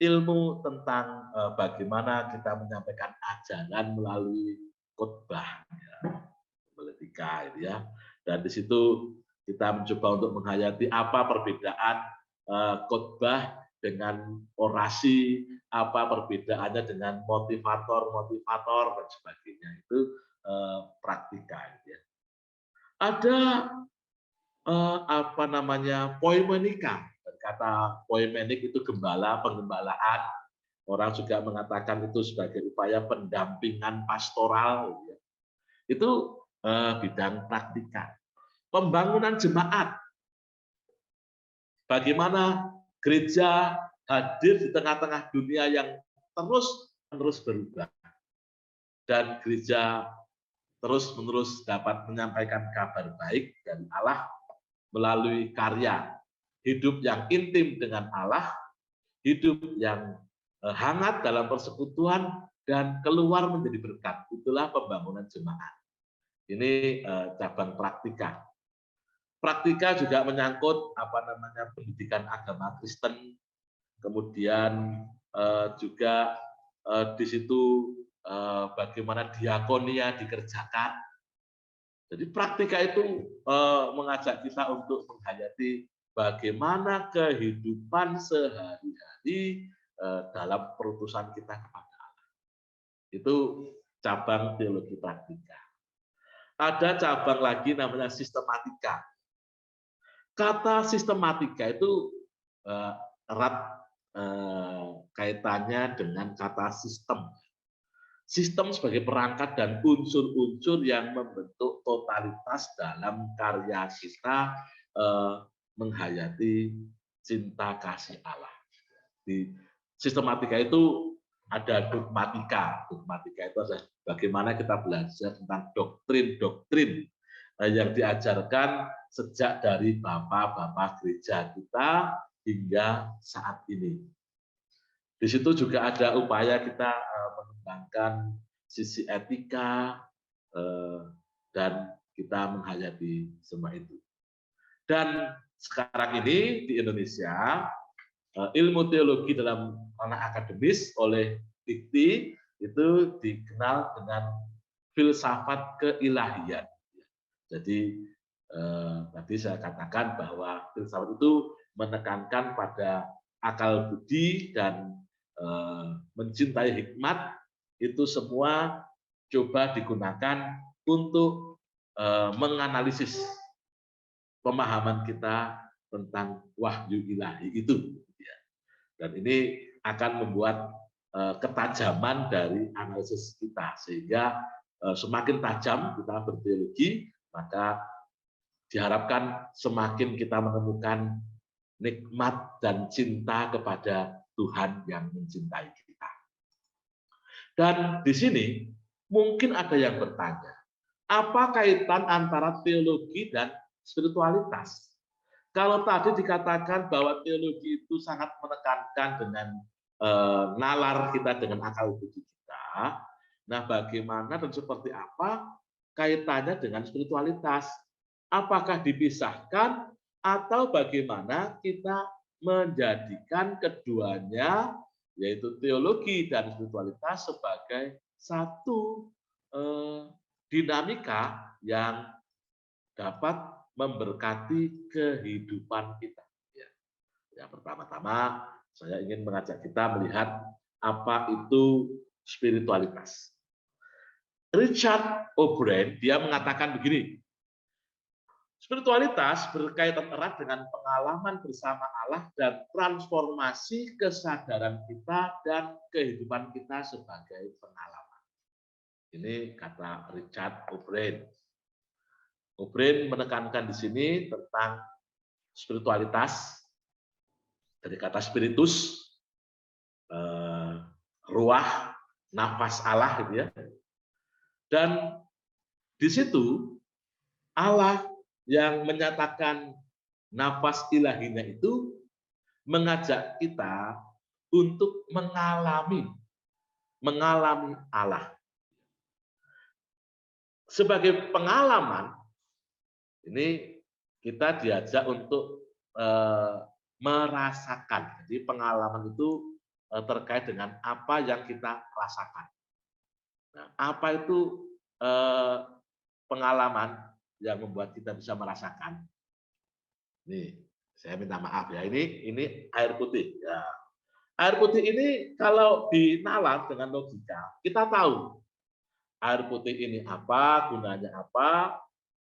ilmu tentang bagaimana kita menyampaikan ajaran melalui khotbah, ya, homiletika, ya. Dan di situ kita mencoba untuk menghayati apa perbedaan khotbah dengan orasi, apa perbedaannya dengan motivator dan sebagainya. Itu praktika. Ya. Ada apa namanya poimenika. Kata poimenik itu gembala, penggembalaan. Orang juga mengatakan itu sebagai upaya pendampingan pastoral. Ya. Itu bidang praktika. Pembangunan jemaat. Bagaimana gereja hadir di tengah-tengah dunia yang terus-menerus berubah. Dan gereja terus-menerus dapat menyampaikan kabar baik dari Allah melalui karya. Hidup yang intim dengan Allah, hidup yang hangat dalam persekutuan, dan keluar menjadi berkat. Itulah pembangunan jemaat. Ini cabang praktika. Praktika juga menyangkut pendidikan agama Kristen, kemudian juga di situ bagaimana diakonia dikerjakan. Jadi praktika itu mengajak kita untuk menghayati bagaimana kehidupan sehari-hari dalam perutusan kita kepada Allah. Itu cabang teologi praktika. Ada cabang lagi namanya sistematika. Kata sistematika itu erat kaitannya dengan kata sistem. sistem sebagai perangkat dan unsur-unsur yang membentuk totalitas dalam karya kita menghayati cinta kasih Allah. Di sistematika itu ada dogmatika. Dogmatika itu adalah bagaimana kita belajar tentang doktrin-doktrin yang diajarkan sejak dari bapak-bapak gereja kita hingga saat ini. Di situ juga ada upaya kita mengembangkan sisi etika dan kita menghayati semua itu. Dan sekarang ini di Indonesia ilmu teologi dalam ranah akademis oleh Dikti itu dikenal dengan filsafat keilahian. Jadi tadi saya katakan bahwa filsafat itu menekankan pada akal budi dan mencintai hikmat, itu semua coba digunakan untuk menganalisis pemahaman kita tentang wahyu ilahi itu. Dan ini akan membuat ketajaman dari analisis kita, sehingga semakin tajam kita berteologi, maka diharapkan semakin kita menemukan nikmat dan cinta kepada Tuhan yang mencintai kita. Dan di sini mungkin ada yang bertanya, apa kaitan antara teologi dan spiritualitas? Kalau tadi dikatakan bahwa teologi itu sangat menekankan dengan nalar kita dengan akal budi kita, nah bagaimana dan seperti apa kaitannya dengan spiritualitas? Apakah dipisahkan atau bagaimana kita menjadikan keduanya, yaitu teologi dan spiritualitas, sebagai satu dinamika yang dapat memberkati kehidupan kita. Yang pertama-tama saya ingin mengajak kita melihat apa itu spiritualitas. Richard O'Brien dia mengatakan begini, spiritualitas berkaitan erat dengan pengalaman bersama Allah dan transformasi kesadaran kita dan kehidupan kita sebagai pengalaman. Ini kata Richard O'Brien. O'Brien menekankan di sini tentang spiritualitas dari kata spiritus, ruah, nafas Allah, gitu ya. Dan di situ Allah yang menyatakan nafas ilahinya itu mengajak kita untuk mengalami Allah. Sebagai pengalaman, ini kita diajak untuk merasakan. Jadi pengalaman itu terkait dengan apa yang kita rasakan. Nah, apa itu pengalaman yang membuat kita bisa merasakan? Nih, saya minta maaf ya. Ini air putih. Ya. Air putih ini kalau dinalar dengan logika, kita tahu air putih ini apa, gunanya apa.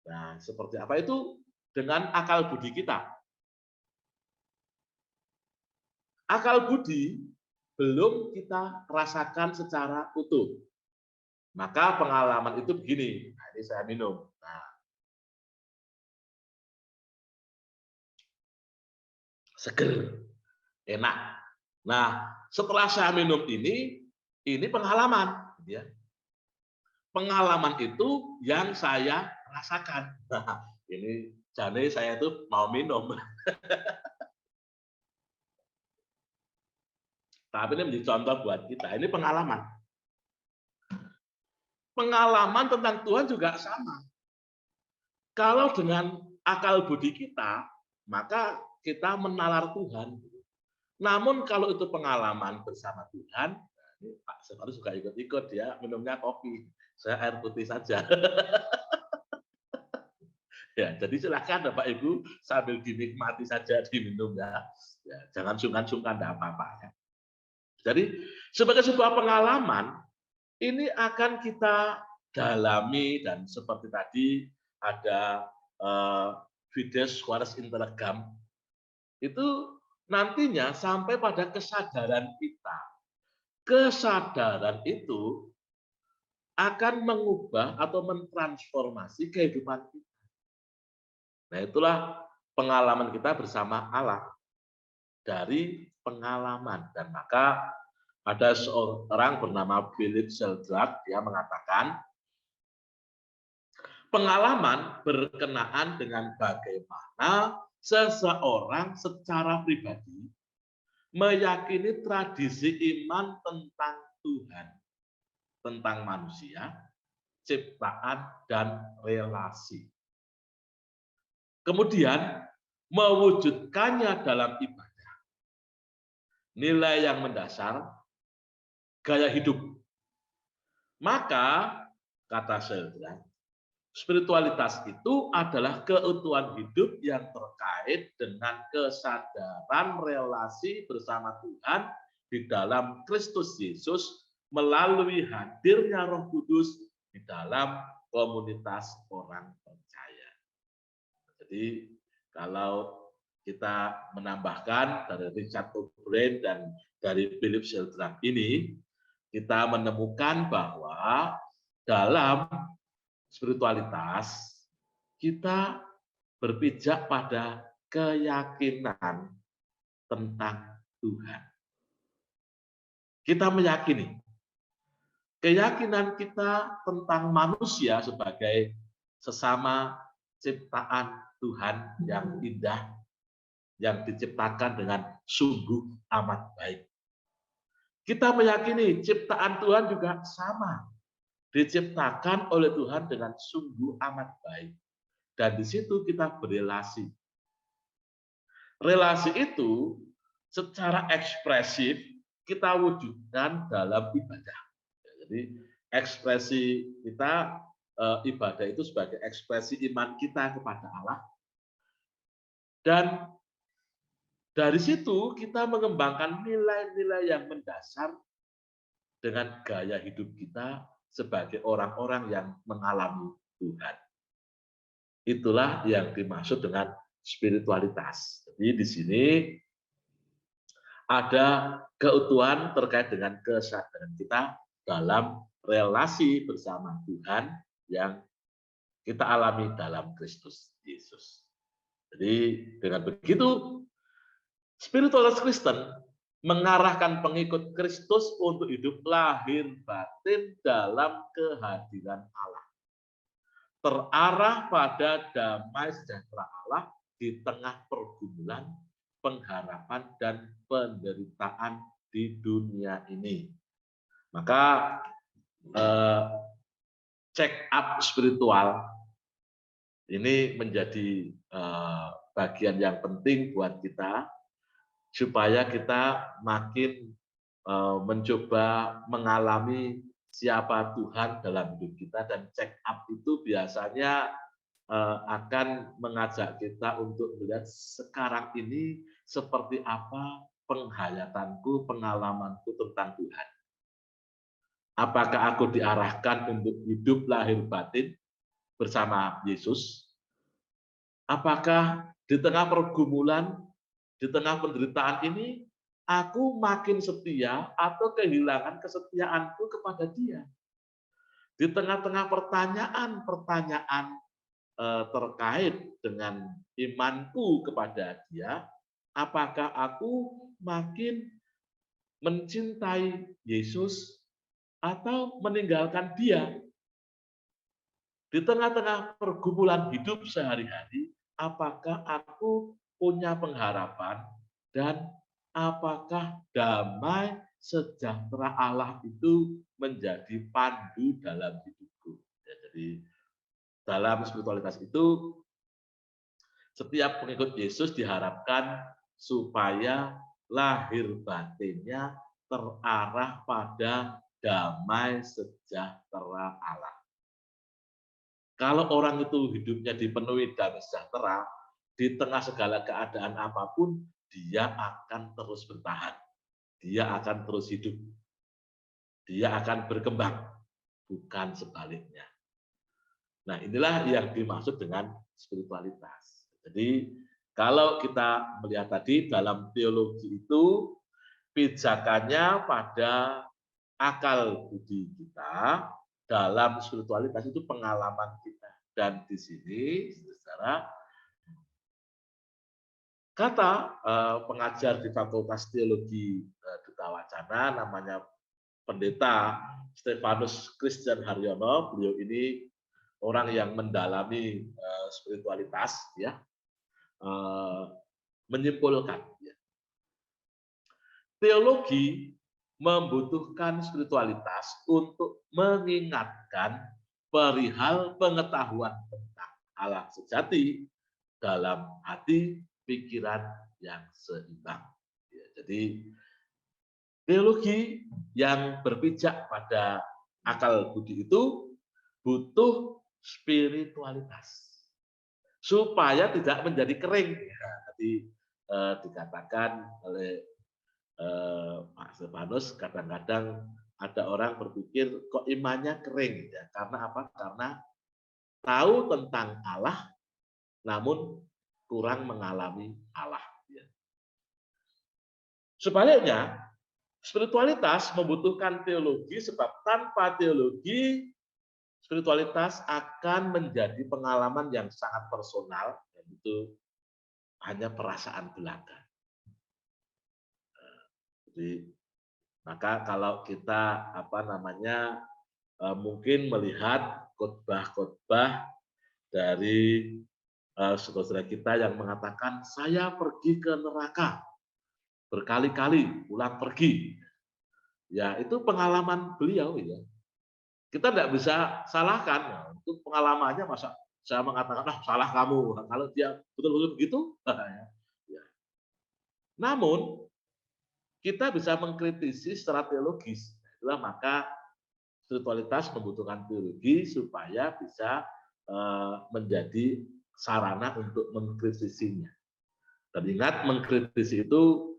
Nah, seperti apa itu dengan akal budi kita. Akal budi belum kita rasakan secara utuh. Maka pengalaman itu begini. Nah, ini saya minum. Nah, seger, enak. Nah, setelah saya minum ini pengalaman. Ya. Pengalaman itu yang saya rasakan. Nah, ini jadi saya tuh mau minum. Tapi ini menjadi contoh buat kita. Ini pengalaman. Pengalaman tentang Tuhan juga sama. Kalau dengan akal budi kita, maka kita menalar Tuhan. Namun kalau itu pengalaman bersama Tuhan, ini Pak Separu juga ikut-ikut, dia minumnya kopi. Saya air putih saja. Ya, jadi silakan Bapak Ibu sambil dinikmati saja diminum ya. Ya, jangan sungkan-sungkan, tidak apa-apa ya. Jadi sebagai sebuah pengalaman ini akan kita dalami, dan seperti tadi ada fides quaes intellegam, itu nantinya sampai pada kesadaran kita. Kesadaran itu akan mengubah atau mentransformasi kehidupan kita. Nah, itulah pengalaman kita bersama Allah dari pengalaman. Dan maka ada seorang bernama Philip Sheldrake, dia mengatakan, pengalaman berkenaan dengan bagaimana seseorang secara pribadi meyakini tradisi iman tentang Tuhan, tentang manusia, ciptaan, dan relasi. Kemudian mewujudkannya dalam ibadah. Nilai yang mendasar, gaya hidup. Maka, kata Sheldrake, spiritualitas itu adalah keutuhan hidup yang terkait dengan kesadaran relasi bersama Tuhan di dalam Kristus Yesus melalui hadirnya Roh Kudus di dalam komunitas orang percaya. Jadi kalau kita menambahkan dari Richard O'Brien dan dari Philip Sheldrake ini, kita menemukan bahwa dalam spiritualitas kita berpijak pada keyakinan tentang Tuhan. Kita meyakini keyakinan kita tentang manusia sebagai sesama ciptaan Tuhan yang indah, yang diciptakan dengan sungguh amat baik. Kita meyakini ciptaan Tuhan juga sama, diciptakan oleh Tuhan dengan sungguh amat baik. Dan di situ kita berelasi. Relasi itu secara ekspresif kita wujudkan dalam ibadah. Jadi ekspresi kita, ibadah itu sebagai ekspresi iman kita kepada Allah. Dan dari situ kita mengembangkan nilai-nilai yang mendasar dengan gaya hidup kita sebagai orang-orang yang mengalami Tuhan. Itulah yang dimaksud dengan spiritualitas. Jadi di sini ada keutuhan terkait dengan kesadaran kita dalam relasi bersama Tuhan yang kita alami dalam Kristus Yesus. Jadi dengan begitu, spiritualitas Kristen mengarahkan pengikut Kristus untuk hidup lahir batin dalam kehadiran Allah. Terarah pada damai sejahtera Allah di tengah pergumulan, pengharapan, dan penderitaan di dunia ini. Maka check up spiritual ini menjadi bagian yang penting buat kita, supaya kita makin mencoba mengalami siapa Tuhan dalam hidup kita. Dan check up itu biasanya akan mengajak kita untuk melihat sekarang ini seperti apa penghayatanku, pengalamanku tentang Tuhan. Apakah aku diarahkan untuk hidup lahir batin bersama Yesus? Apakah di tengah pergumulan, di tengah penderitaan ini, aku makin setia atau kehilangan kesetiaanku kepada Dia? Di tengah-tengah pertanyaan-pertanyaan terkait dengan imanku kepada Dia, apakah aku makin mencintai Yesus atau meninggalkan Dia? Di tengah-tengah pergumulan hidup sehari-hari, apakah aku punya pengharapan dan apakah damai sejahtera Allah itu menjadi pandu dalam hidupku? Ya, jadi dalam spiritualitas itu setiap pengikut Yesus diharapkan supaya lahir batinnya terarah pada damai sejahtera Allah. Kalau orang itu hidupnya dipenuhi damai sejahtera, di tengah segala keadaan apapun, dia akan terus bertahan. Dia akan terus hidup. Dia akan berkembang, bukan sebaliknya. Nah, inilah yang dimaksud dengan spiritualitas. Jadi, kalau kita melihat tadi dalam teologi itu, pijakannya pada akal budi kita, dalam spiritualitas itu pengalaman kita. Dan di sini, saudara, kata pengajar di Fakultas Teologi Duta Wacana, namanya Pendeta Stefanus Christian Haryono. Beliau ini orang yang mendalami spiritualitas, ya, menyimpulkan, ya, teologi membutuhkan spiritualitas untuk mengingatkan perihal pengetahuan tentang Allah sejati dalam hati pikiran yang seimbang. Ya, jadi teologi yang berpijak pada akal budi itu butuh spiritualitas supaya tidak menjadi kering. Ya, tadi dikatakan oleh Pak Stefanus, kadang-kadang ada orang berpikir kok imannya kering, ya, karena apa? Karena tahu tentang Allah namun kurang mengalami Allah. Ya. Sebaliknya, spiritualitas membutuhkan teologi, sebab tanpa teologi, spiritualitas akan menjadi pengalaman yang sangat personal, dan itu hanya perasaan belaka. Jadi, maka kalau kita mungkin melihat khotbah-khotbah dari saudara kita yang mengatakan saya pergi ke neraka berkali-kali, pulang pergi. Ya, itu pengalaman beliau, ya. Kita tidak bisa salahkan, ya. Itu pengalamannya, masa saya mengatakan salah kamu. Kalau dia betul-betul begitu, ya. Namun kita bisa mengkritisi secara teologis. Itulah maka spiritualitas membutuhkan teologi supaya bisa menjadi sarana untuk mengkritisinya. Dan ingat, mengkritisi itu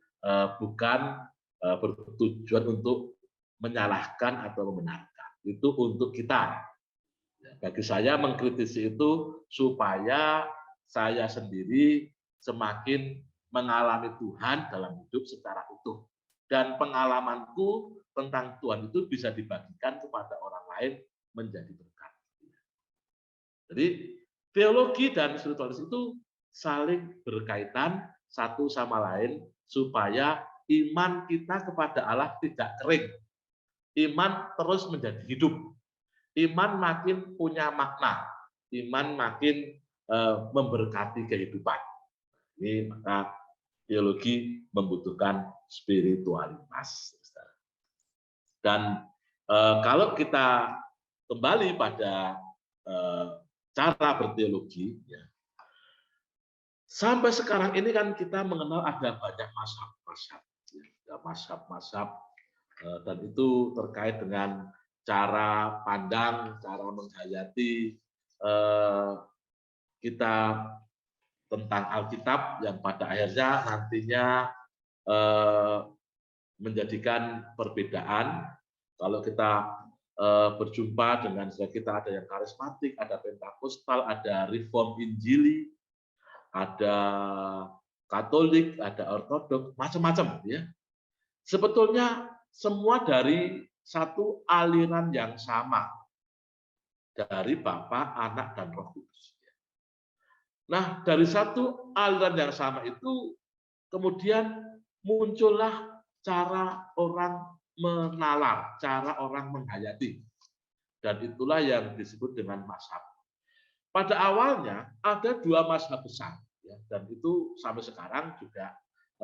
bukan bertujuan untuk menyalahkan atau membenarkan. Itu untuk kita. Bagi saya, mengkritisi itu supaya saya sendiri semakin mengalami Tuhan dalam hidup secara utuh. Dan pengalamanku tentang Tuhan itu bisa dibagikan kepada orang lain menjadi berkat. Jadi teologi dan spiritualitas itu saling berkaitan satu sama lain supaya iman kita kepada Allah tidak kering. Iman terus menjadi hidup. Iman makin punya makna. Iman makin memberkati kehidupan. Ini maka teologi membutuhkan spiritualitas. Dan kalau kita kembali pada cara berteologi, ya, sampai sekarang ini kan kita mengenal ada banyak mazhab, dan itu terkait dengan cara pandang, cara menghayati kita tentang Alkitab yang pada akhirnya nantinya menjadikan perbedaan. Kalau kita berjumpa dengan kita, ada yang karismatik, ada Pentakosta, ada Reform Injili, ada Katolik, ada Ortodok, macam-macam, ya. Sebetulnya semua dari satu aliran yang sama, dari Bapa, Anak, dan Roh Kudus. Nah, dari satu aliran yang sama itu kemudian muncullah cara orang menalar, cara orang menghayati. Dan itulah yang disebut dengan mazhab. Pada awalnya ada dua mazhab besar, ya, dan itu sampai sekarang juga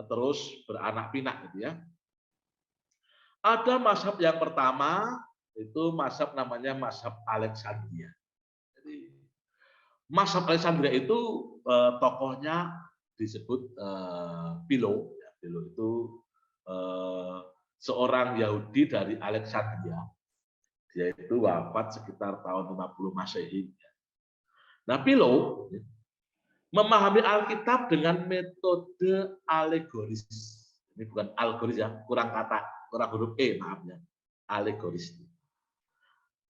terus beranak pinak, gitu, ya. Ada mazhab yang pertama, itu mazhab namanya mazhab Alexandria. Jadi, mazhab Alexandria itu tokohnya disebut Philo. Ya, Philo itu seorang Yahudi dari Alexandria. Dia itu wafat sekitar tahun 50 Masehi. Nah, Philo memahami Alkitab dengan metode alegoris. Ini bukan algoris, ya, kurang huruf E, maaf, ya. Alegoris.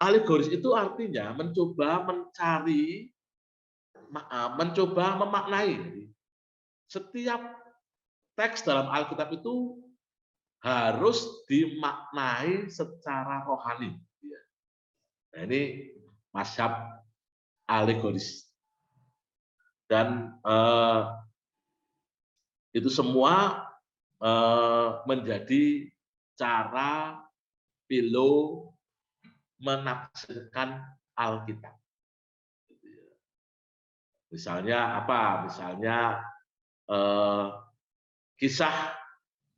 Alegoris itu artinya mencoba memaknai. Setiap teks dalam Alkitab itu harus dimaknai secara rohani. Nah, ini mazhab alegoris. Dan itu semua menjadi cara Philo menafsirkan Alkitab. Misalnya apa? Misalnya kisah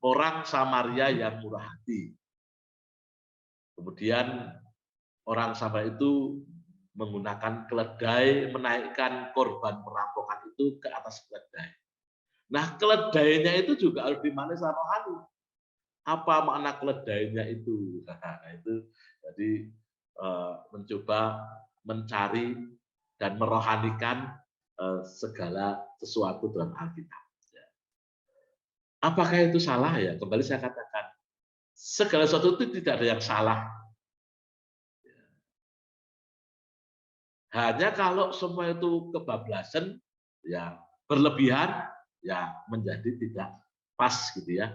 orang Samaria yang murah hati. Kemudian orang Samaria itu menggunakan keledai menaikkan korban perampokan itu ke atas keledai. Nah, keledainya itu juga harus dimanis sama rohani. Apa makna keledainya itu? Nah, itu jadi mencoba mencari dan merohanikan segala sesuatu dalam Alkitab. Apakah itu salah ya? Kembali saya katakan, segala sesuatu itu tidak ada yang salah. Hanya kalau semua itu kebablasan, ya berlebihan, ya menjadi tidak pas gitu ya.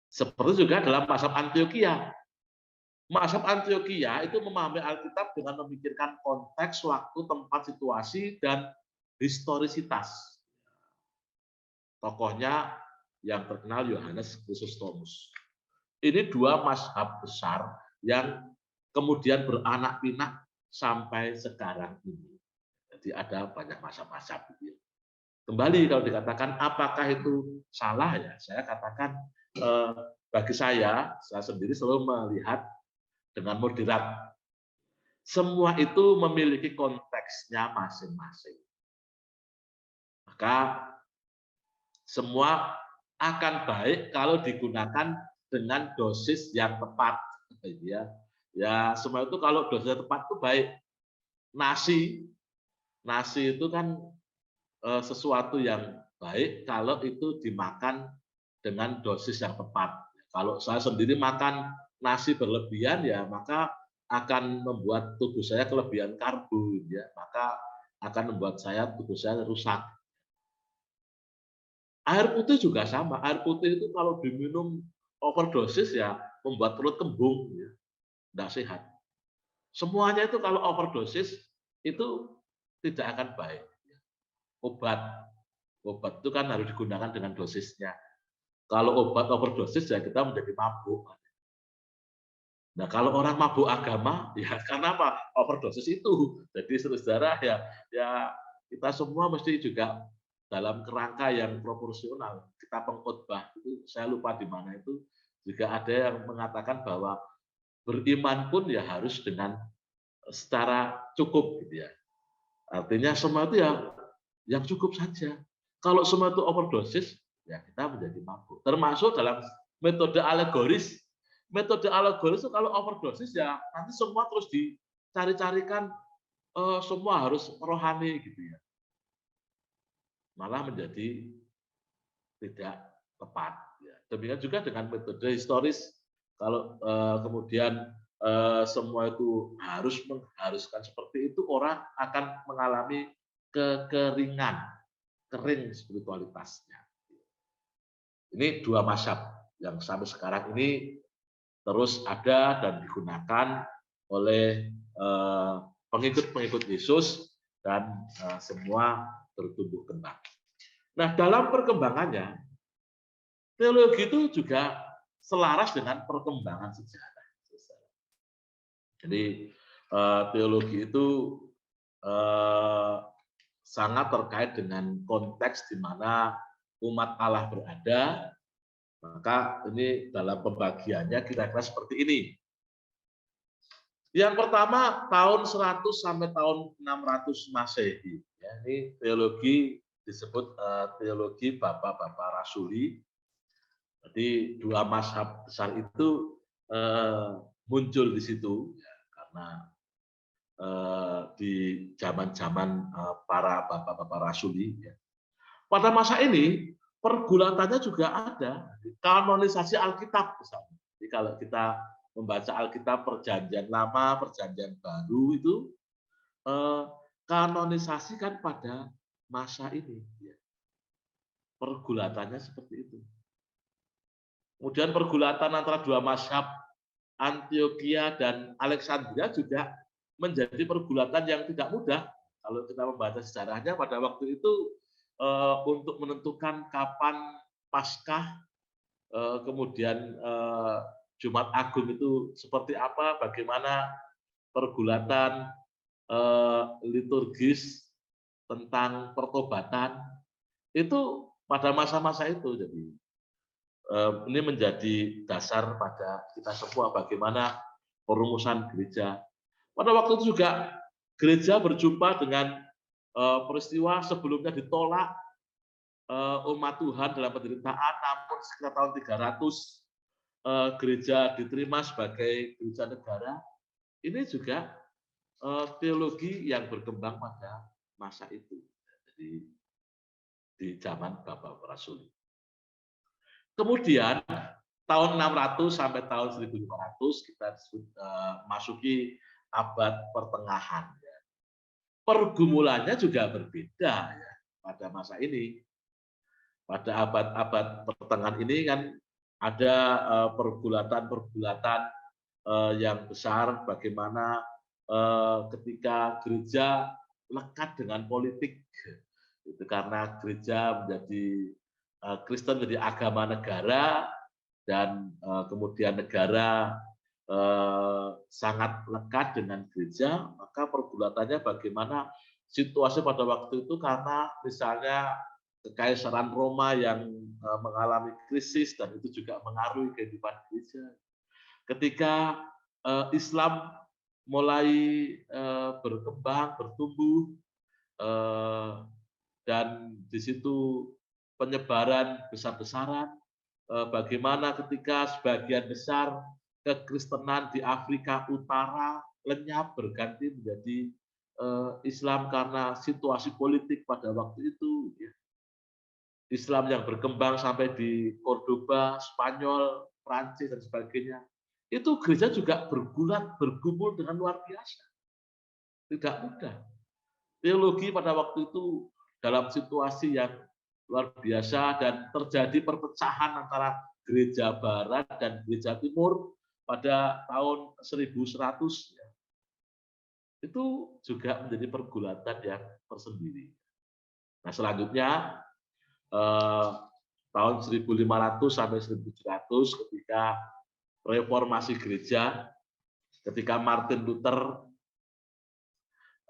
Seperti juga dalam mazhab Antioquia. Mazhab Antioquia itu memahami Alkitab dengan memikirkan konteks, waktu, tempat, situasi, dan historisitas. Tokohnya yang terkenal Yohanes Chrysostomus. Ini dua mazhab besar yang kemudian beranak pinak sampai sekarang ini. Jadi ada banyak mazhab-mazhab. Kembali kalau dikatakan apakah itu salah ya, saya katakan bagi saya sendiri selalu melihat dengan moderat. Semua itu memiliki konteksnya masing-masing. Maka semua akan baik kalau digunakan dengan dosis yang tepat. Ya semua itu kalau dosisnya tepat itu baik. Nasi itu kan sesuatu yang baik kalau itu dimakan dengan dosis yang tepat. Kalau saya sendiri makan nasi berlebihan ya maka akan membuat tubuh saya kelebihan karbo ya, maka akan membuat tubuh saya rusak. Air putih juga sama. Air putih itu kalau diminum overdosis ya membuat perut kembung ya. Tidak sehat. Semuanya itu kalau overdosis itu tidak akan baik. Obat itu kan harus digunakan dengan dosisnya. Kalau obat overdosis ya kita menjadi mabuk. Nah, kalau orang mabuk agama, ya karena apa? Overdosis itu. Jadi saudara ya kita semua mesti juga dalam kerangka yang proporsional. Kita pengkhotbah itu saya lupa di mana itu juga ada yang mengatakan bahwa beriman pun ya harus dengan secara cukup gitu ya. Artinya semua itu ya yang cukup saja. Kalau semua itu overdosis, ya kita menjadi mabuk. Termasuk dalam metode alegoris. Metode alegoris itu kalau overdosis ya nanti semua terus dicari-carikan, semua harus rohani gitu ya. Malah menjadi tidak tepat. Ya. Demikian juga dengan metode historis. Kalau kemudian semua itu mengharuskan seperti itu, orang akan mengalami kekeringan, kering spiritualitasnya. Ini dua mazhab yang sampai sekarang ini terus ada dan digunakan oleh pengikut-pengikut Yesus dan semua bertumbuh kembang. Nah, dalam perkembangannya, teologi itu juga selaras dengan perkembangan sejarah. Jadi teologi itu sangat terkait dengan konteks di mana umat Allah berada. Maka ini dalam pembagiannya kira-kira seperti ini. Yang pertama tahun 100 sampai tahun 600 Masehi. Ya, ini teologi disebut teologi Bapak-Bapak Rasuli. Jadi dua mazhab besar itu muncul di situ ya, karena di zaman-zaman para Bapak-Bapak Rasuli. Ya. Pada masa ini pergulatannya juga ada, kanonisasi Alkitab misalnya. Jadi kalau kita membaca Alkitab Perjanjian Lama, Perjanjian Baru itu kanonisasi kan pada masa ini. Pergulatannya seperti itu. Kemudian pergulatan antara dua mazhab Antioquia dan Alexandria juga menjadi pergulatan yang tidak mudah. Kalau kita membaca sejarahnya pada waktu itu untuk menentukan kapan Paskah, kemudian Jumat Agung itu seperti apa, bagaimana pergulatan liturgis tentang pertobatan, itu pada masa-masa itu. Jadi ini menjadi dasar pada kita semua bagaimana perumusan gereja. Pada waktu itu juga gereja berjumpa dengan peristiwa sebelumnya ditolak umat Tuhan dalam penderitaan, namun sekitar tahun 300 gereja diterima sebagai gereja negara. Ini juga teologi yang berkembang pada masa itu. Jadi di zaman Bapak Rasuli. Kemudian tahun 600 sampai tahun 1500 kita masuki abad pertengahan. Pergumulannya juga berbeda ya pada masa ini. Pada abad-abad pertengahan ini kan ada pergulatan-pergulatan yang besar, bagaimana ketika gereja lekat dengan politik, itu karena gereja menjadi Kristen menjadi agama negara, dan kemudian negara sangat lekat dengan gereja, maka pergulatannya bagaimana situasi pada waktu itu, karena misalnya Kekaisaran Roma yang mengalami krisis dan itu juga mengaruhi kehidupan gereja. Ketika Islam mulai berkembang, bertumbuh, dan di situ penyebaran besar-besaran, bagaimana ketika sebagian besar kekristenan di Afrika Utara lenyap berganti menjadi Islam karena situasi politik pada waktu itu. Islam yang berkembang sampai di Cordoba, Spanyol, Prancis, dan sebagainya. Itu gereja juga bergulat, bergumul dengan luar biasa. Tidak mudah. Teologi pada waktu itu dalam situasi yang luar biasa, dan terjadi perpecahan antara gereja barat dan gereja timur pada tahun 1100. Itu juga menjadi pergulatan yang tersendiri. Nah, selanjutnya tahun 1500 sampai 1700 ketika reformasi gereja, ketika Martin Luther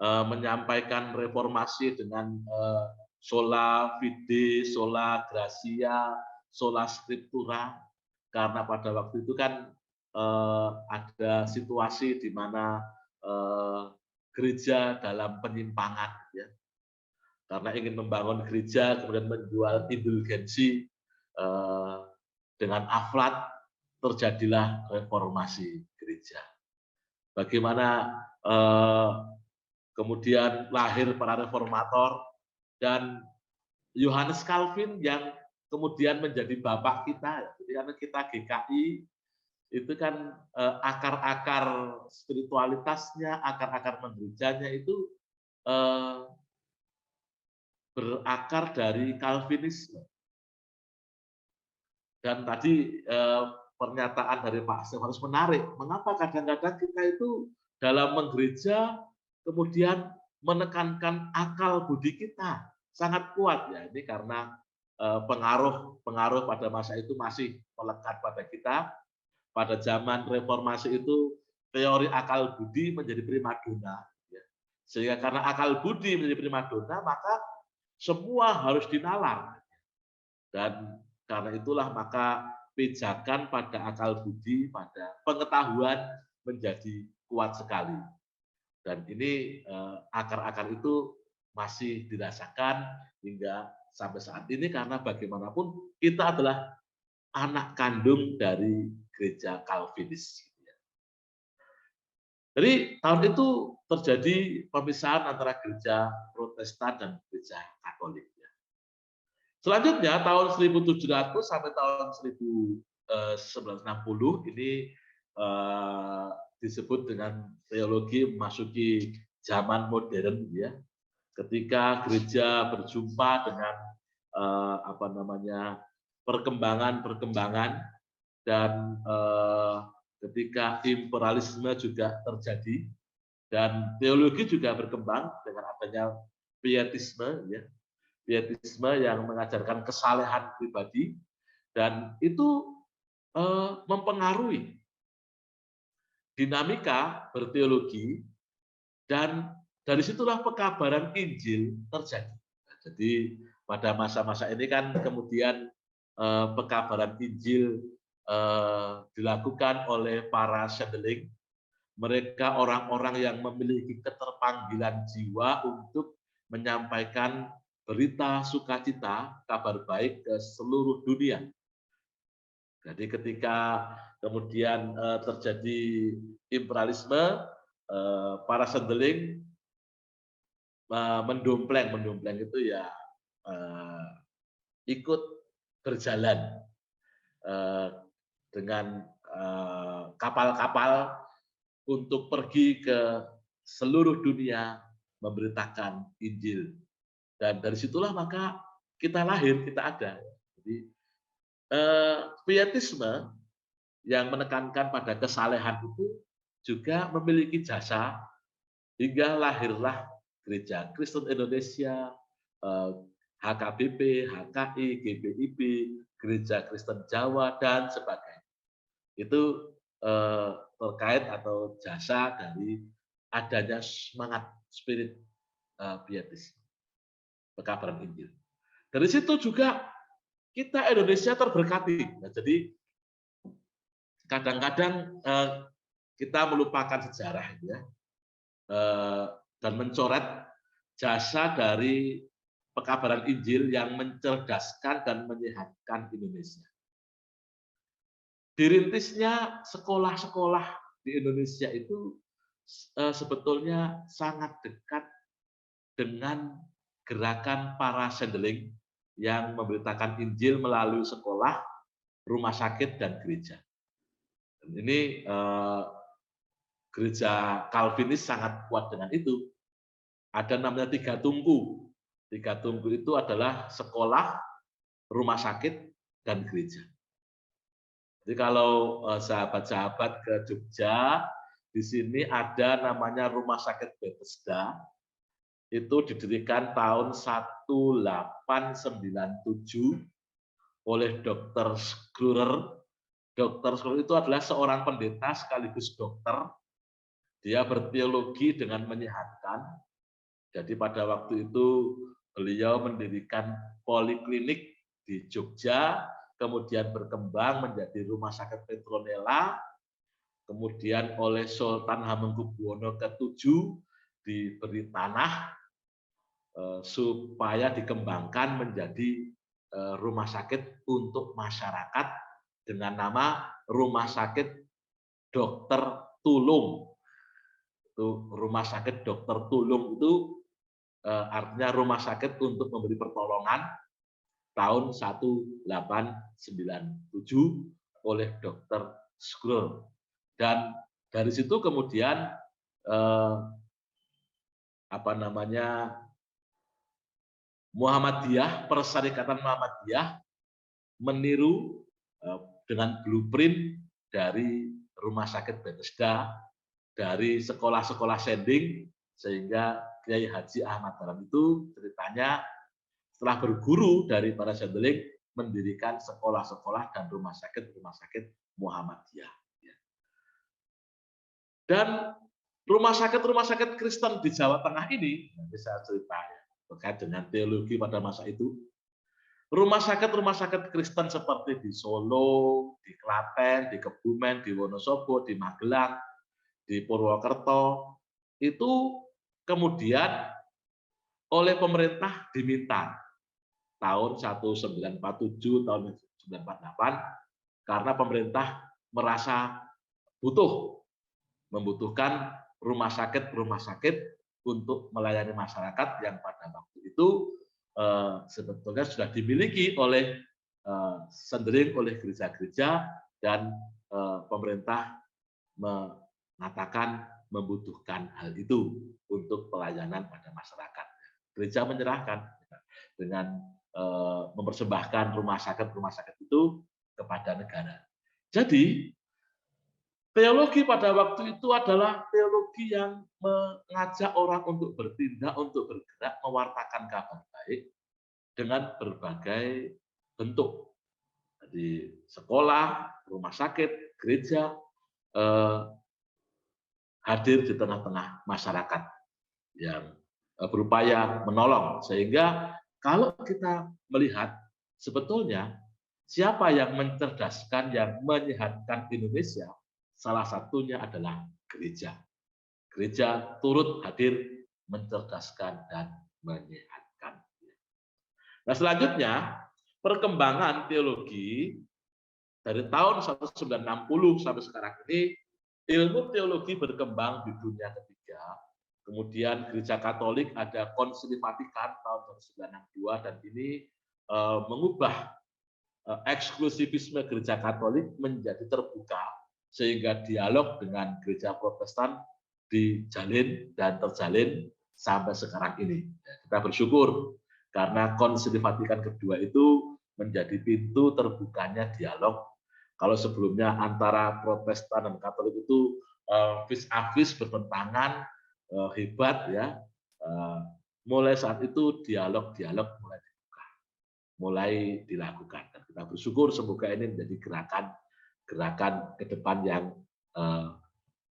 menyampaikan reformasi dengan sola fide, sola gratia, sola scriptura, karena pada waktu itu kan ada situasi di mana gereja dalam penyimpangan, ya. Karena ingin membangun gereja, kemudian menjual indulgensi dengan aflat, terjadilah reformasi gereja. Bagaimana kemudian lahir para reformator, dan Yohanes Calvin yang kemudian menjadi bapak kita. Jadi karena kita GKI, itu kan akar-akar spiritualitasnya, akar-akar mengerejanya itu berakar dari Calvinisme. Dan tadi pernyataan dari Pak Stefanus menarik. Mengapa kadang-kadang kita itu dalam menggereja kemudian menekankan akal budi kita sangat kuat, ya. Ini karena pengaruh pada masa itu masih melekat pada kita. Pada zaman reformasi itu teori akal budi menjadi primadona, ya. Sehingga karena akal budi menjadi primadona, maka semua harus dinalar. Dan karena itulah maka pijakan pada akal budi, pada pengetahuan menjadi kuat sekali. Dan ini akar-akar itu masih dirasakan hingga sampai saat ini, karena bagaimanapun kita adalah anak kandung dari gereja Calvinis. Jadi tahun itu terjadi pemisahan antara gereja Protestan dan gereja Katolik. Selanjutnya tahun 1700 sampai tahun 1960 ini disebut dengan teologi memasuki zaman modern, ya. Ketika gereja berjumpa dengan perkembangan-perkembangan, dan ketika imperialisme juga terjadi dan teologi juga berkembang dengan adanya pietisme, ya, pietisme yang mengajarkan kesalehan pribadi, dan itu mempengaruhi dinamika berteologi, dan dari situlah pekabaran Injil terjadi. Jadi pada masa-masa ini kan kemudian pekabaran Injil dilakukan oleh para sendeling. Mereka orang-orang yang memiliki keterpanggilan jiwa untuk menyampaikan berita sukacita, kabar baik ke seluruh dunia. Jadi ketika kemudian terjadi imperialisme, para sendeling mendompleng itu ya ikut berjalan dengan kapal-kapal untuk pergi ke seluruh dunia memberitakan Injil. Dan dari situlah maka kita lahir, kita ada. Jadi pietisme yang menekankan pada kesalehan itu juga memiliki jasa hingga lahirlah Gereja Kristen Indonesia, HKBP, HKI, GBIB, Gereja Kristen Jawa, dan sebagainya. Itu terkait atau jasa dari adanya semangat spirit pietisme, pekabaran Injil. Dari situ juga kita Indonesia terberkati. Nah, jadi kadang-kadang kita melupakan sejarah, ya, dan mencoret jasa dari pekabaran Injil yang mencerdaskan dan menyehatkan Indonesia. Dirintisnya sekolah-sekolah di Indonesia itu sebetulnya sangat dekat dengan gerakan para sendeling yang memberitakan Injil melalui sekolah, rumah sakit, dan gereja. Dan ini gereja Calvinis sangat kuat dengan itu. Ada namanya 3 tungku. 3 tungku itu adalah sekolah, rumah sakit, dan gereja. Jadi kalau sahabat-sahabat ke Jogja, di sini ada namanya Rumah Sakit Bethesda. Itu didirikan tahun 1897 oleh Dr. Scrurer. Dr. Scrurer itu adalah seorang pendeta sekaligus dokter. Dia berteologi dengan menyehatkan. Jadi pada waktu itu beliau mendirikan poliklinik di Jogja, kemudian berkembang menjadi Rumah Sakit Petronella, kemudian oleh Sultan Hamengkubuwono ke-7 diberi tanah supaya dikembangkan menjadi rumah sakit untuk masyarakat dengan nama Rumah Sakit Dokter Tulung. Itu Rumah Sakit Dokter Tulung itu artinya rumah sakit untuk memberi pertolongan, tahun 1897 oleh Dr. Scrurer. Dan dari situ kemudian Muhammadiyah, Perserikatan Muhammadiyah meniru dengan blueprint dari Rumah Sakit Bethesda, dari sekolah-sekolah sending, sehingga Kiai Haji Ahmad Dahlan itu ceritanya setelah berguru dari para sendeling mendirikan sekolah-sekolah dan rumah sakit Muhammadiyah. Dan rumah sakit Kristen di Jawa Tengah ini, nanti saya cerita ya, terkait dengan teologi pada masa itu. Rumah sakit Kristen seperti di Solo, di Klaten, di Kebumen, di Wonosobo, di Magelang, di Purwokerto, itu kemudian oleh pemerintah diminta tahun 1947, tahun 1948, karena pemerintah merasa membutuhkan rumah sakit untuk melayani masyarakat yang pada waktu itu sebetulnya sudah dimiliki oleh sendeling oleh gereja-gereja, dan pemerintah mengatakan membutuhkan hal itu untuk pelayanan pada masyarakat. Gereja menyerahkan dengan mempersembahkan rumah sakit itu kepada negara. Jadi Teologi pada waktu itu adalah teologi yang mengajak orang untuk bertindak, untuk bergerak, mewartakan kabar baik dengan berbagai bentuk. Jadi sekolah, rumah sakit, gereja, hadir di tengah-tengah masyarakat yang berupaya menolong. Sehingga kalau kita melihat sebetulnya siapa yang mencerdaskan, yang menyehatkan Indonesia, salah satunya adalah gereja. Gereja turut hadir mencerdaskan dan menyehatkan. Nah, selanjutnya perkembangan teologi dari tahun 1960 sampai sekarang ini, ilmu teologi berkembang di dunia ketiga. Kemudian Gereja Katolik ada Konsili Vatikan tahun 1962 dan ini mengubah eksklusivisme Gereja Katolik menjadi terbuka sehingga dialog dengan Gereja Protestan dijalin dan terjalin sampai sekarang ini. Kita bersyukur karena Konsili Vatikan kedua itu menjadi pintu terbukanya dialog. Kalau sebelumnya antara Protestan dan Katolik itu vis-a-vis bertentangan, hebat ya. Mulai saat itu dialog-dialog mulai dibuka, mulai dilakukan. Dan kita bersyukur semoga ini menjadi gerakan ke depan yang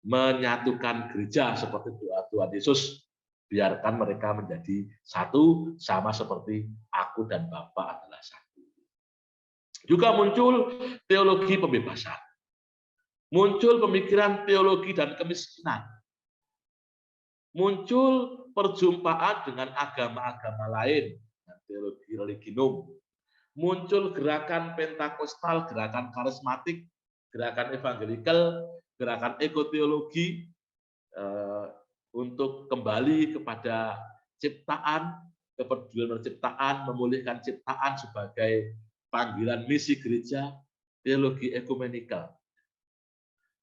menyatukan gereja seperti doa Tuhan Yesus. Biarkan mereka menjadi satu sama seperti aku dan Bapa adalah satu. Juga muncul teologi pembebasan. Muncul pemikiran teologi dan kemiskinan. Muncul perjumpaan dengan agama-agama lain, teologi religium. Muncul gerakan Pentakostal, gerakan karismatik, gerakan evangelikal, gerakan ekoteologi untuk kembali kepada ciptaan, kepedulian ciptaan, memulihkan ciptaan sebagai panggilan misi gereja, teologi ekumenikal.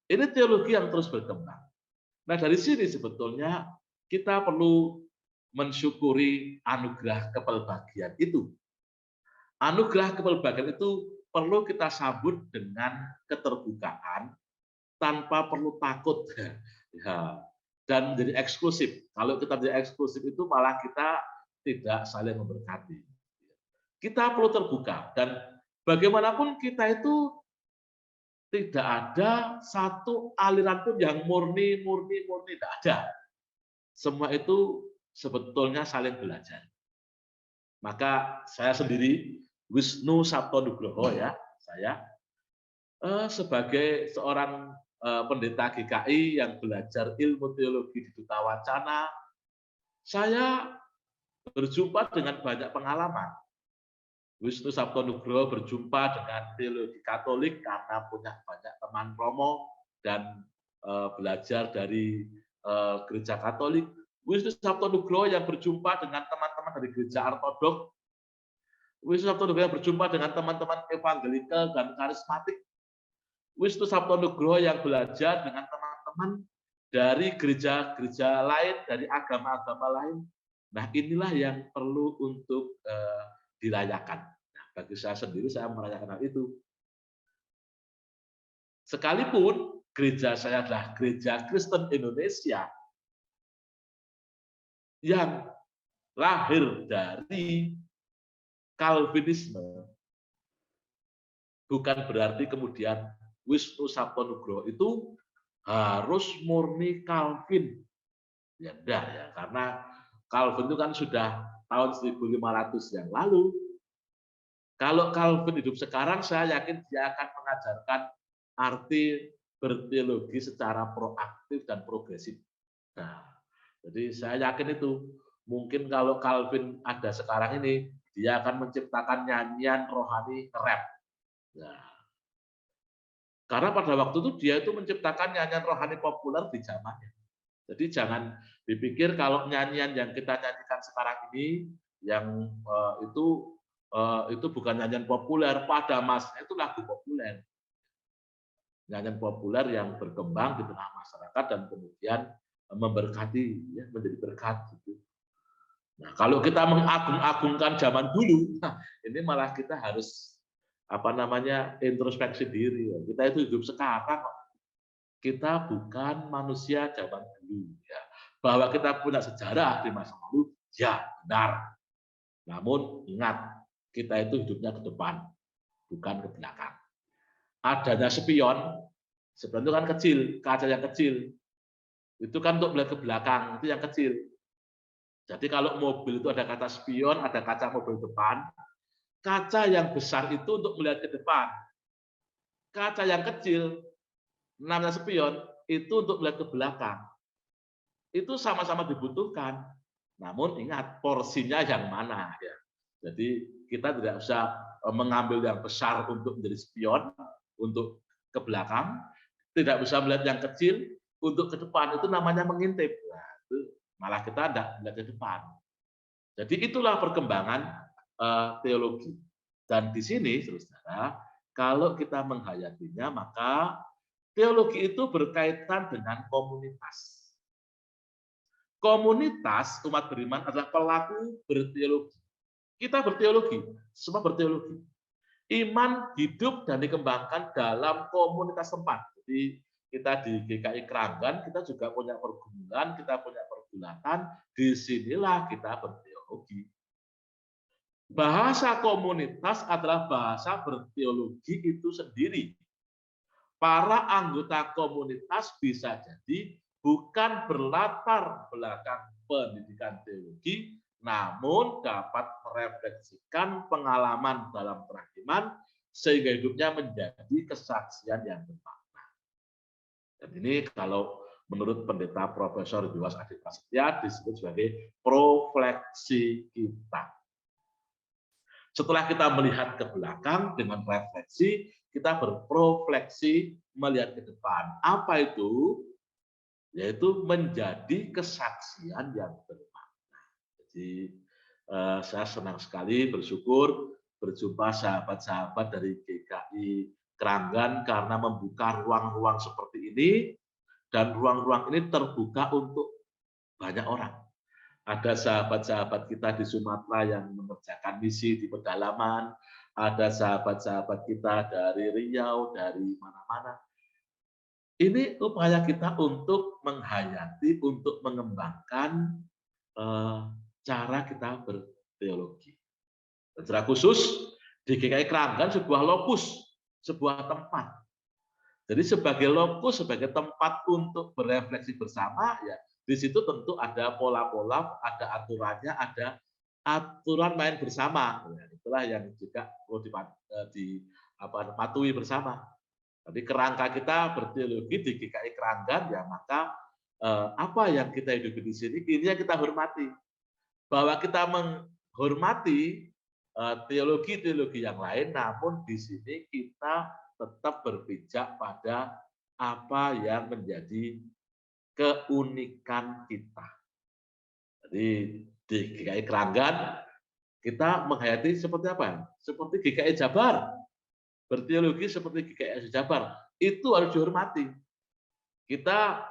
Ini teologi yang terus berkembang. Nah, dari sini sebetulnya kita perlu mensyukuri anugerah kepelbagian itu. Anugerah kepelbagian itu perlu kita sambut dengan keterbukaan tanpa perlu takut ya, dan menjadi eksklusif. Kalau kita menjadi eksklusif itu malah kita tidak saling memberkati. Kita perlu terbuka dan bagaimanapun kita itu tidak ada satu aliran pun yang murni tidak ada. Semua itu sebetulnya saling belajar. Maka saya sendiri Wisnu Sabto Nugroho ya, saya sebagai seorang pendeta GKI yang belajar ilmu teologi di Duta Wacana, saya berjumpa dengan banyak pengalaman. Wisnu Sabto Nugroho berjumpa dengan teologi Katolik karena punya banyak teman romo dan belajar dari gereja Katolik. Wisnu Sabto Nugroho yang berjumpa dengan teman-teman dari gereja Ortodok. Wisnu Sabto Nugroho yang berjumpa dengan teman-teman evangelikal dan karismatik. Wisnu Sabto Nugroho yang belajar dengan teman-teman dari gereja-gereja lain, dari agama-agama lain. Nah, inilah yang perlu untuk dirayakan. Nah, bagi saya sendiri, saya merayakan hal itu. Sekalipun gereja saya adalah Gereja Kristen Indonesia yang lahir dari Calvinisme, bukan berarti kemudian Wisnu Sabto Nugroho itu harus murni Calvin. Ya enggak ya, karena Calvin itu kan sudah tahun 1500 yang lalu. Kalau Calvin hidup sekarang, saya yakin dia akan mengajarkan arti berteologi secara proaktif dan progresif. Nah, jadi saya yakin itu. Mungkin kalau Calvin ada sekarang ini, dia akan menciptakan nyanyian rohani rap. Nah, karena pada waktu itu dia itu menciptakan nyanyian rohani populer di zamannya. Jadi jangan dipikir kalau nyanyian yang kita nyanyikan sekarang ini yang itu bukan nyanyian populer. Pada masanya itu lagu populer. Nyanyian populer yang berkembang di tengah masyarakat dan kemudian memberkati, ya, menjadi berkat. Gitu. Nah, kalau kita mengagung-agungkan zaman dulu, nah, ini malah kita harus introspeksi diri. Kita itu hidup sekarang. kita bukan manusia zaman dulu. Ya. Bahwa kita punya sejarah di masa lalu, ya benar. Namun ingat, kita itu hidupnya ke depan, bukan ke belakang. Adanya spion itu kan kecil, kaca yang kecil. Itu kan untuk melihat ke belakang, itu yang kecil. Jadi kalau mobil itu ada kaca spion, ada kaca mobil depan, kaca yang besar itu untuk melihat ke depan. Kaca yang kecil, namanya spion, itu untuk melihat ke belakang. Itu sama-sama dibutuhkan. Namun ingat, porsinya yang mana. Ya. Jadi kita tidak usah mengambil yang besar untuk menjadi spion, untuk ke belakang, tidak bisa melihat yang kecil untuk ke depan, itu namanya mengintip. Nah, itu malah kita tidak melihat ke depan. Jadi itulah perkembangan teologi. Dan di sini, saudara, kalau kita menghayatinya, maka teologi itu berkaitan dengan komunitas. Komunitas umat beriman adalah pelaku berteologi. Kita berteologi, semua berteologi. Iman hidup dan dikembangkan dalam komunitas tempat. Jadi kita di GKI Kranggan, kita juga punya pergumulan, kita punya pergulatan, disinilah kita berteologi. Bahasa komunitas adalah bahasa berteologi itu sendiri. Para anggota komunitas bisa jadi bukan berlatar belakang pendidikan teologi, namun dapat merefleksikan pengalaman dalam perakiman sehingga hidupnya menjadi kesaksian yang bermakna. Dan ini kalau menurut Pendeta Profesor Dimas Adi Prasetya disebut sebagai profleksi kita. Setelah kita melihat ke belakang dengan refleksi, kita berprofleksi melihat ke depan. Apa itu? Yaitu menjadi kesaksian yang bermakna. Jadi saya senang sekali bersyukur berjumpa sahabat-sahabat dari GKI Kranggan karena membuka ruang-ruang seperti ini, dan ruang-ruang ini terbuka untuk banyak orang. Ada sahabat-sahabat kita di Sumatera yang mengerjakan misi di pedalaman, ada sahabat-sahabat kita dari Riau, dari mana-mana. Ini upaya kita untuk menghayati, untuk mengembangkan cara kita berteologi. Secara khusus, di GKI Kranggan sebuah lokus, sebuah tempat. Jadi sebagai lokus, sebagai tempat untuk berefleksi bersama, ya di situ tentu ada pola-pola, ada aturannya, ada aturan main bersama. Ya, itulah yang juga perlu dipatuhi bersama. Tapi kerangka kita berteologi di GKI Kranggan, ya maka apa yang kita hidupi di sini, ini yang kita hormati. Bahwa kita menghormati teologi-teologi yang lain, namun di sini kita tetap berpijak pada apa yang menjadi keunikan kita. Jadi di GKI Kranggan kita menghayati seperti apa? Seperti GKI Jabar. Berteologi seperti GKI Jabar. Itu harus dihormati. Kita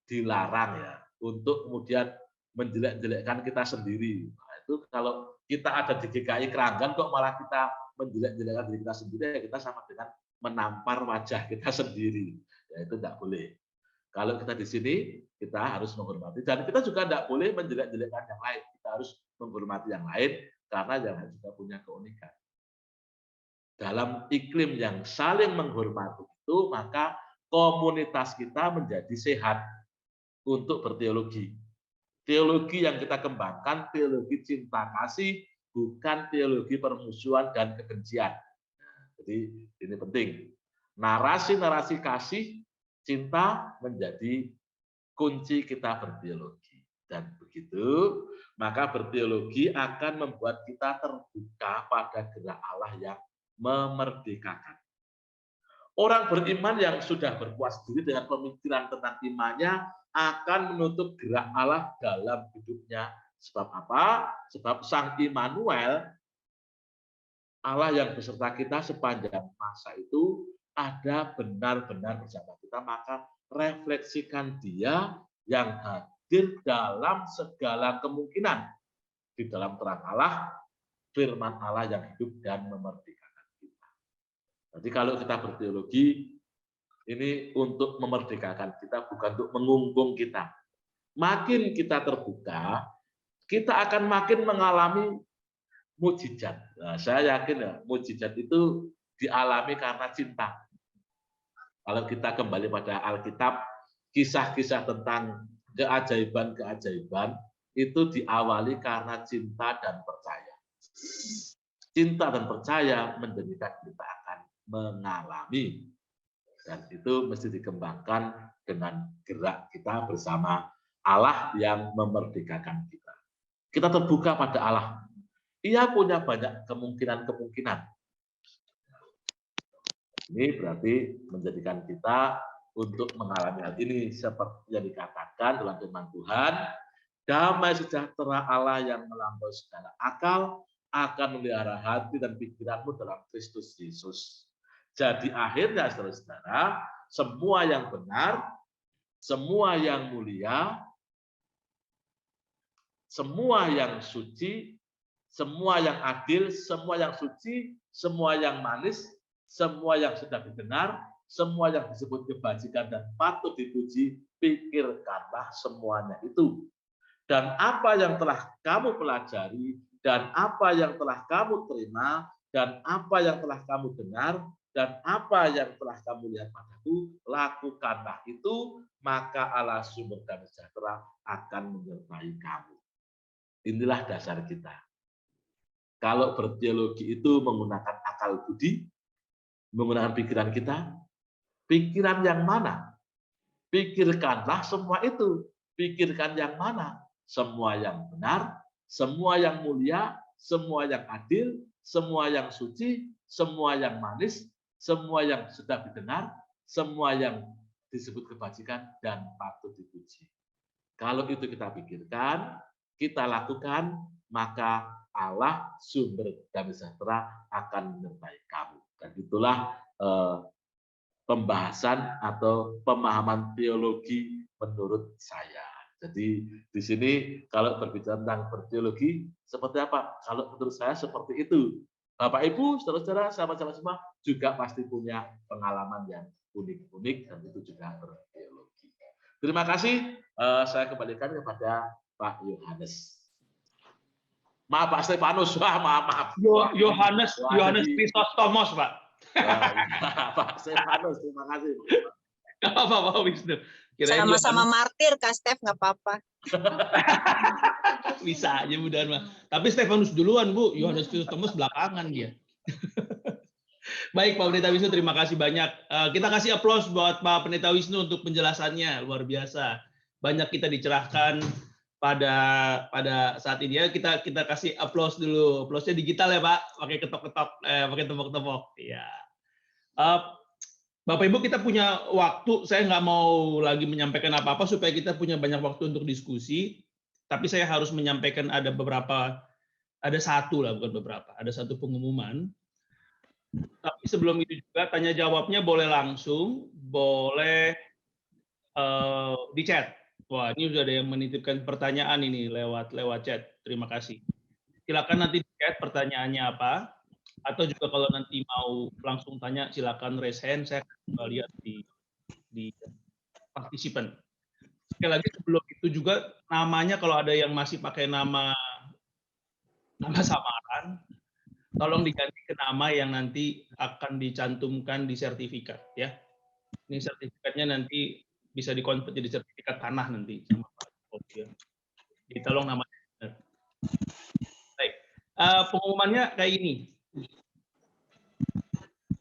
dilarang ya untuk kemudian menjelek-jelekkan kita sendiri. Nah, itu kalau kita ada di GKI Kranggan kok malah kita menjelek-jelekkan diri kita sendiri, ya kita sama dengan menampar wajah kita sendiri. Ya itu tidak boleh. Kalau kita di sini, kita harus menghormati. Dan kita juga tidak boleh menjelek-jelekkan yang lain. Kita harus menghormati yang lain, karena yang lain juga punya keunikan. Dalam iklim yang saling menghormati itu, maka komunitas kita menjadi sehat untuk berteologi. Teologi yang kita kembangkan, teologi cinta kasih, bukan teologi permusuhan dan kebencian. Jadi ini penting. Narasi-narasi kasih, cinta menjadi kunci kita berteologi. Dan begitu, maka berteologi akan membuat kita terbuka pada gerak Allah yang memerdekakan. Orang beriman yang sudah berpuas diri dengan pemikiran tentang imannya akan menutup gerak Allah dalam hidupnya. Sebab apa? Sebab Sang Immanuel, Allah yang beserta kita sepanjang masa itu, ada benar-benar bersama kita. Maka refleksikan Dia yang hadir dalam segala kemungkinan. Di dalam terang Allah, firman Allah yang hidup dan memerdekakan kita. Jadi kalau kita berteologi, Ini untuk memerdekakan kita, bukan untuk mengungkung kita. Makin kita terbuka, kita akan makin mengalami mukjizat. Nah, saya yakin ya, mukjizat itu dialami karena cinta. Kalau kita kembali pada Alkitab, kisah-kisah tentang keajaiban-keajaiban itu diawali karena cinta dan percaya. Cinta dan percaya menjadikan kita akan mengalami. Dan itu mesti dikembangkan dengan gerak kita bersama Allah yang memerdekakan kita. Kita terbuka pada Allah. Ia punya banyak kemungkinan-kemungkinan. Ini berarti menjadikan kita untuk mengalami hal ini seperti yang dikatakan dalam firman Tuhan, damai sejahtera Allah yang melampaui segala akal akan memelihara hati dan pikiranmu dalam Kristus Yesus. Jadi akhirnya saudara-saudara, semua yang benar, semua yang mulia, semua yang suci, semua yang adil, semua yang suci, semua yang manis, semua yang sudah didengar, semua yang disebut kebajikan dan patut dipuji, pikirkanlah semuanya itu. Dan apa yang telah kamu pelajari, dan apa yang telah kamu terima, dan apa yang telah kamu dengar, dan apa yang telah kamu lihat padaku, lakukanlah itu, maka Allah sumber damai sejahtera akan menyertai kamu. Inilah dasar kita. Kalau berteologi itu menggunakan akal budi, menggunakan pikiran kita, pikiran yang mana? Pikirkanlah semua itu. Pikirkan yang mana? Semua yang benar, semua yang mulia, semua yang adil, semua yang suci, semua yang manis, semua yang sudah didengar, semua yang disebut kebajikan dan patut dipuji. Kalau itu kita pikirkan, kita lakukan, maka Allah sumber damai sejahtera akan menyertai kamu. Dan itulah pembahasan atau pemahaman teologi menurut saya. Jadi di sini kalau berbicara tentang berteologi seperti apa? Kalau menurut saya seperti itu. Bapak Ibu, saudara-saudara, sahabat-sahabat semua juga pasti punya pengalaman yang unik-unik dan itu juga berteologi. Terima kasih. Saya kembalikan kepada Pak Yohanes. Maaf Pak Stefanus, maaf. Yohanes Krisostomos, Pak. Pak Stefanus, terima kasih. Nggak apa-apa, Pak Wisnu. Sama-sama martir, Kak Stef, nggak apa-apa. Bisa aja mudahan mah. Tapi Stefanus duluan, Bu. Yohanes Krisostomos belakangan dia. Baik, Pak Pendeta Wisnu, terima kasih banyak. Kita kasih aplaus buat Pak Pendeta Wisnu untuk penjelasannya, luar biasa. Banyak kita dicerahkan pada saat ini ya. Kita kasih aplaus dulu. Aplausnya digital ya, Pak. Pakai ketok-ketok, pakai tepok-tepok. Ya. Bapak Ibu, kita punya waktu. Saya nggak mau lagi menyampaikan apa-apa supaya kita punya banyak waktu untuk diskusi. Tapi saya harus menyampaikan ada satu pengumuman. Tapi sebelum itu juga tanya jawabnya boleh langsung, boleh di chat. Wah, ini sudah ada yang menitipkan pertanyaan ini lewat chat. Terima kasih. Silakan nanti di chat pertanyaannya apa. Atau juga kalau nanti mau langsung tanya, silakan raise hand. Saya akan lihat di partisipan. Sekali lagi sebelum itu juga namanya kalau ada yang masih pakai nama samaran, tolong diganti ke nama yang nanti akan dicantumkan di sertifikat ya. Ini sertifikatnya nanti bisa dikonvert jadi sertifikat tanah nanti sama Pak Jokowi ya. Jadi tolong namanya benar. Baik. Pengumumannya kayak ini.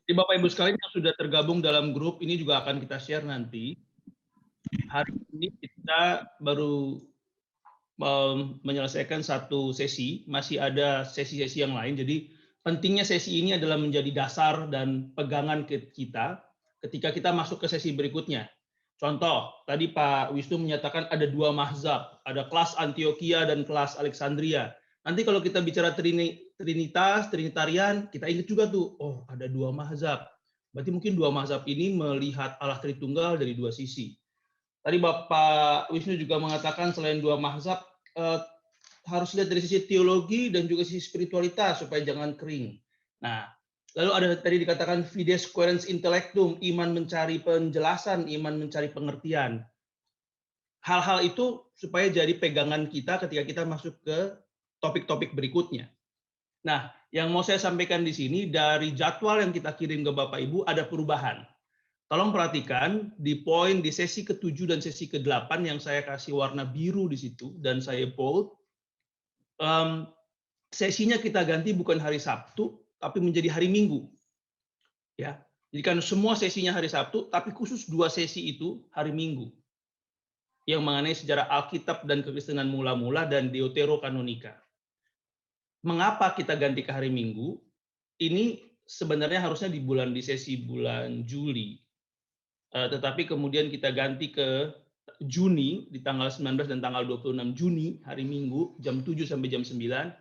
Di Bapak Ibu sekalian yang sudah tergabung dalam grup ini juga akan kita share nanti. Hari ini kita baru menyelesaikan satu sesi, masih ada sesi-sesi yang lain. Jadi pentingnya sesi ini adalah menjadi dasar dan pegangan kita ketika kita masuk ke sesi berikutnya. Contoh, tadi Pak Wisnu menyatakan ada 2 mazhab, ada kelas Antioquia dan kelas Alexandria. Nanti kalau kita bicara Trinitarian, kita ingat juga tuh, oh ada 2 mazhab. Berarti mungkin 2 mazhab ini melihat Allah Tritunggal dari 2 sisi. Tadi Bapak Wisnu juga mengatakan selain 2 mazhab, harus lihat dari sisi teologi dan juga sisi spiritualitas supaya jangan kering. Nah, Lalu ada tadi dikatakan fides quaerens intellectum, iman mencari penjelasan, iman mencari pengertian. Hal-hal itu supaya jadi pegangan kita ketika kita masuk ke topik-topik berikutnya. Nah, yang mau saya sampaikan di sini, dari jadwal yang kita kirim ke Bapak Ibu ada perubahan. Tolong perhatikan di poin di sesi ke-7 dan sesi ke-8 yang saya kasih warna biru di situ dan saya bold. Sesinya kita ganti bukan hari Sabtu, tapi menjadi hari Minggu. Ya, jadi kan semua sesinya hari Sabtu, tapi khusus 2 sesi itu hari Minggu. Yang mengenai sejarah Alkitab dan kekristenan mula-mula dan Deuterokanonika. Mengapa kita ganti ke hari Minggu? Ini sebenarnya harusnya di sesi bulan Juli. Tetapi kemudian kita ganti ke Juni, di tanggal 19 dan tanggal 26 Juni, hari Minggu, jam 7 sampai jam 9.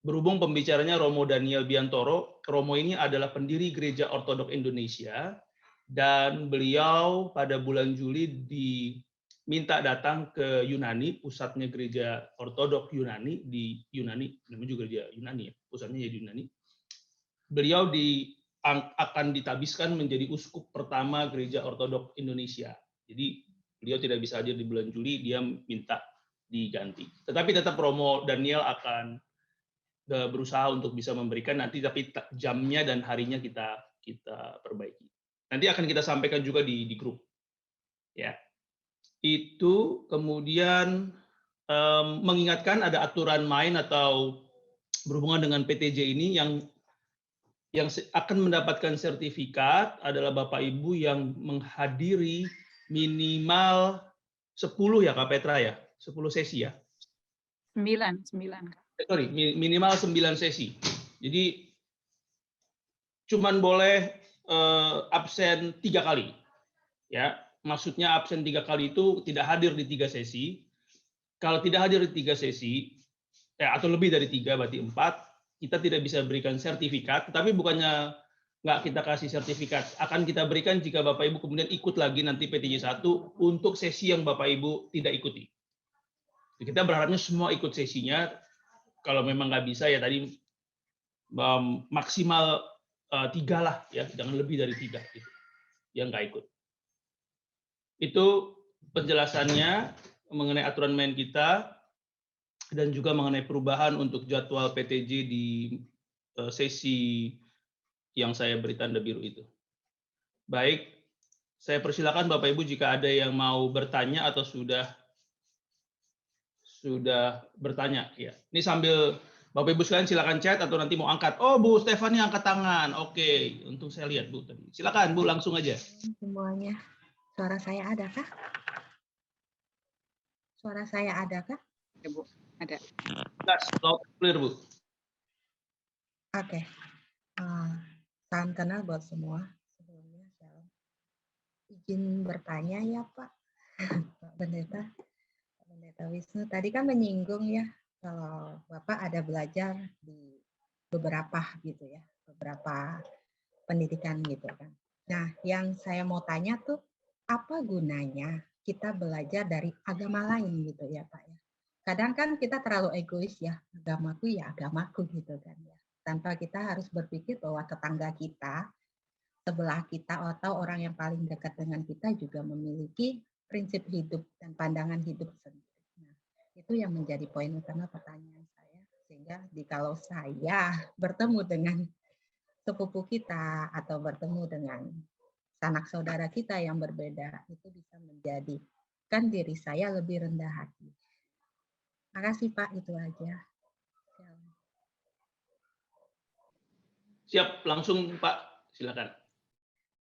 Berhubung pembicaranya Romo Daniel Biantoro, Romo ini adalah pendiri Gereja Ortodok Indonesia, dan beliau pada bulan Juli diminta datang ke Yunani, pusatnya Gereja Ortodok Yunani, di Yunani, namanya juga Gereja Yunani, ya, pusatnya di Yunani. Beliau akan ditabiskan menjadi uskup pertama Gereja Ortodok Indonesia. Jadi beliau tidak bisa hadir di bulan Juli, dia minta diganti. Tetapi tetap Romo Daniel akan berusaha untuk bisa memberikan nanti, tapi jamnya dan harinya kita perbaiki. Nanti akan kita sampaikan juga di grup. Ya. Itu kemudian mengingatkan ada aturan main atau berhubungan dengan PTJ ini yang akan mendapatkan sertifikat adalah Bapak Ibu yang menghadiri minimal 10 ya Kak Petra ya, 10 sesi ya. 9. Sorry, minimal 9 sesi. Jadi cuman boleh absen 3 kali. Ya, maksudnya absen 3 kali itu tidak hadir di 3 sesi. Kalau tidak hadir di 3 sesi, atau lebih dari 3 berarti 4, kita tidak bisa berikan sertifikat, tetapi bukannya nggak kita kasih sertifikat, akan kita berikan jika Bapak Ibu kemudian ikut lagi nanti PTJ 1 untuk sesi yang Bapak Ibu tidak ikuti. Kita berharapnya semua ikut sesinya, kalau memang nggak bisa ya tadi maksimal 3 lah, ya jangan lebih dari 3 gitu, yang nggak ikut. Itu penjelasannya mengenai aturan main kita, dan juga mengenai perubahan untuk jadwal PTJ di sesi yang saya beri tanda biru itu. Baik, saya persilakan Bapak Ibu jika ada yang mau bertanya atau sudah bertanya. Ya. Ini sambil Bapak Ibu sekalian silakan chat atau nanti mau angkat. Oh, Bu Stefani angkat tangan. Oke, untung saya lihat Bu tadi. Silakan Bu, langsung aja. Semuanya. Suara saya ada kah? Suara saya ada kah? Ya, Bu. Ada. Jelas, loud clear Bu. Oke. Salam kenal buat semua. Sebelumnya shalom. Izin bertanya ya Pak, Pak Pendeta Wisnu. Tadi kan menyinggung ya kalau Bapak ada belajar di beberapa gitu ya, beberapa pendidikan gitu kan. Nah, yang saya mau tanya tuh apa gunanya kita belajar dari agama lain gitu ya Pak ya. Kadang kan kita terlalu egois ya, agamaku ya agamaku gitu kan ya. Tanpa kita harus berpikir bahwa tetangga kita, sebelah kita atau orang yang paling dekat dengan kita juga memiliki prinsip hidup dan pandangan hidup sendiri. Nah, itu yang menjadi poin utama pertanyaan saya. Sehingga kalau saya bertemu dengan sepupu kita atau bertemu dengan sanak saudara kita yang berbeda, itu bisa menjadikan diri saya lebih rendah hati. Makasih Pak, itu aja. Siap, langsung Pak, silakan.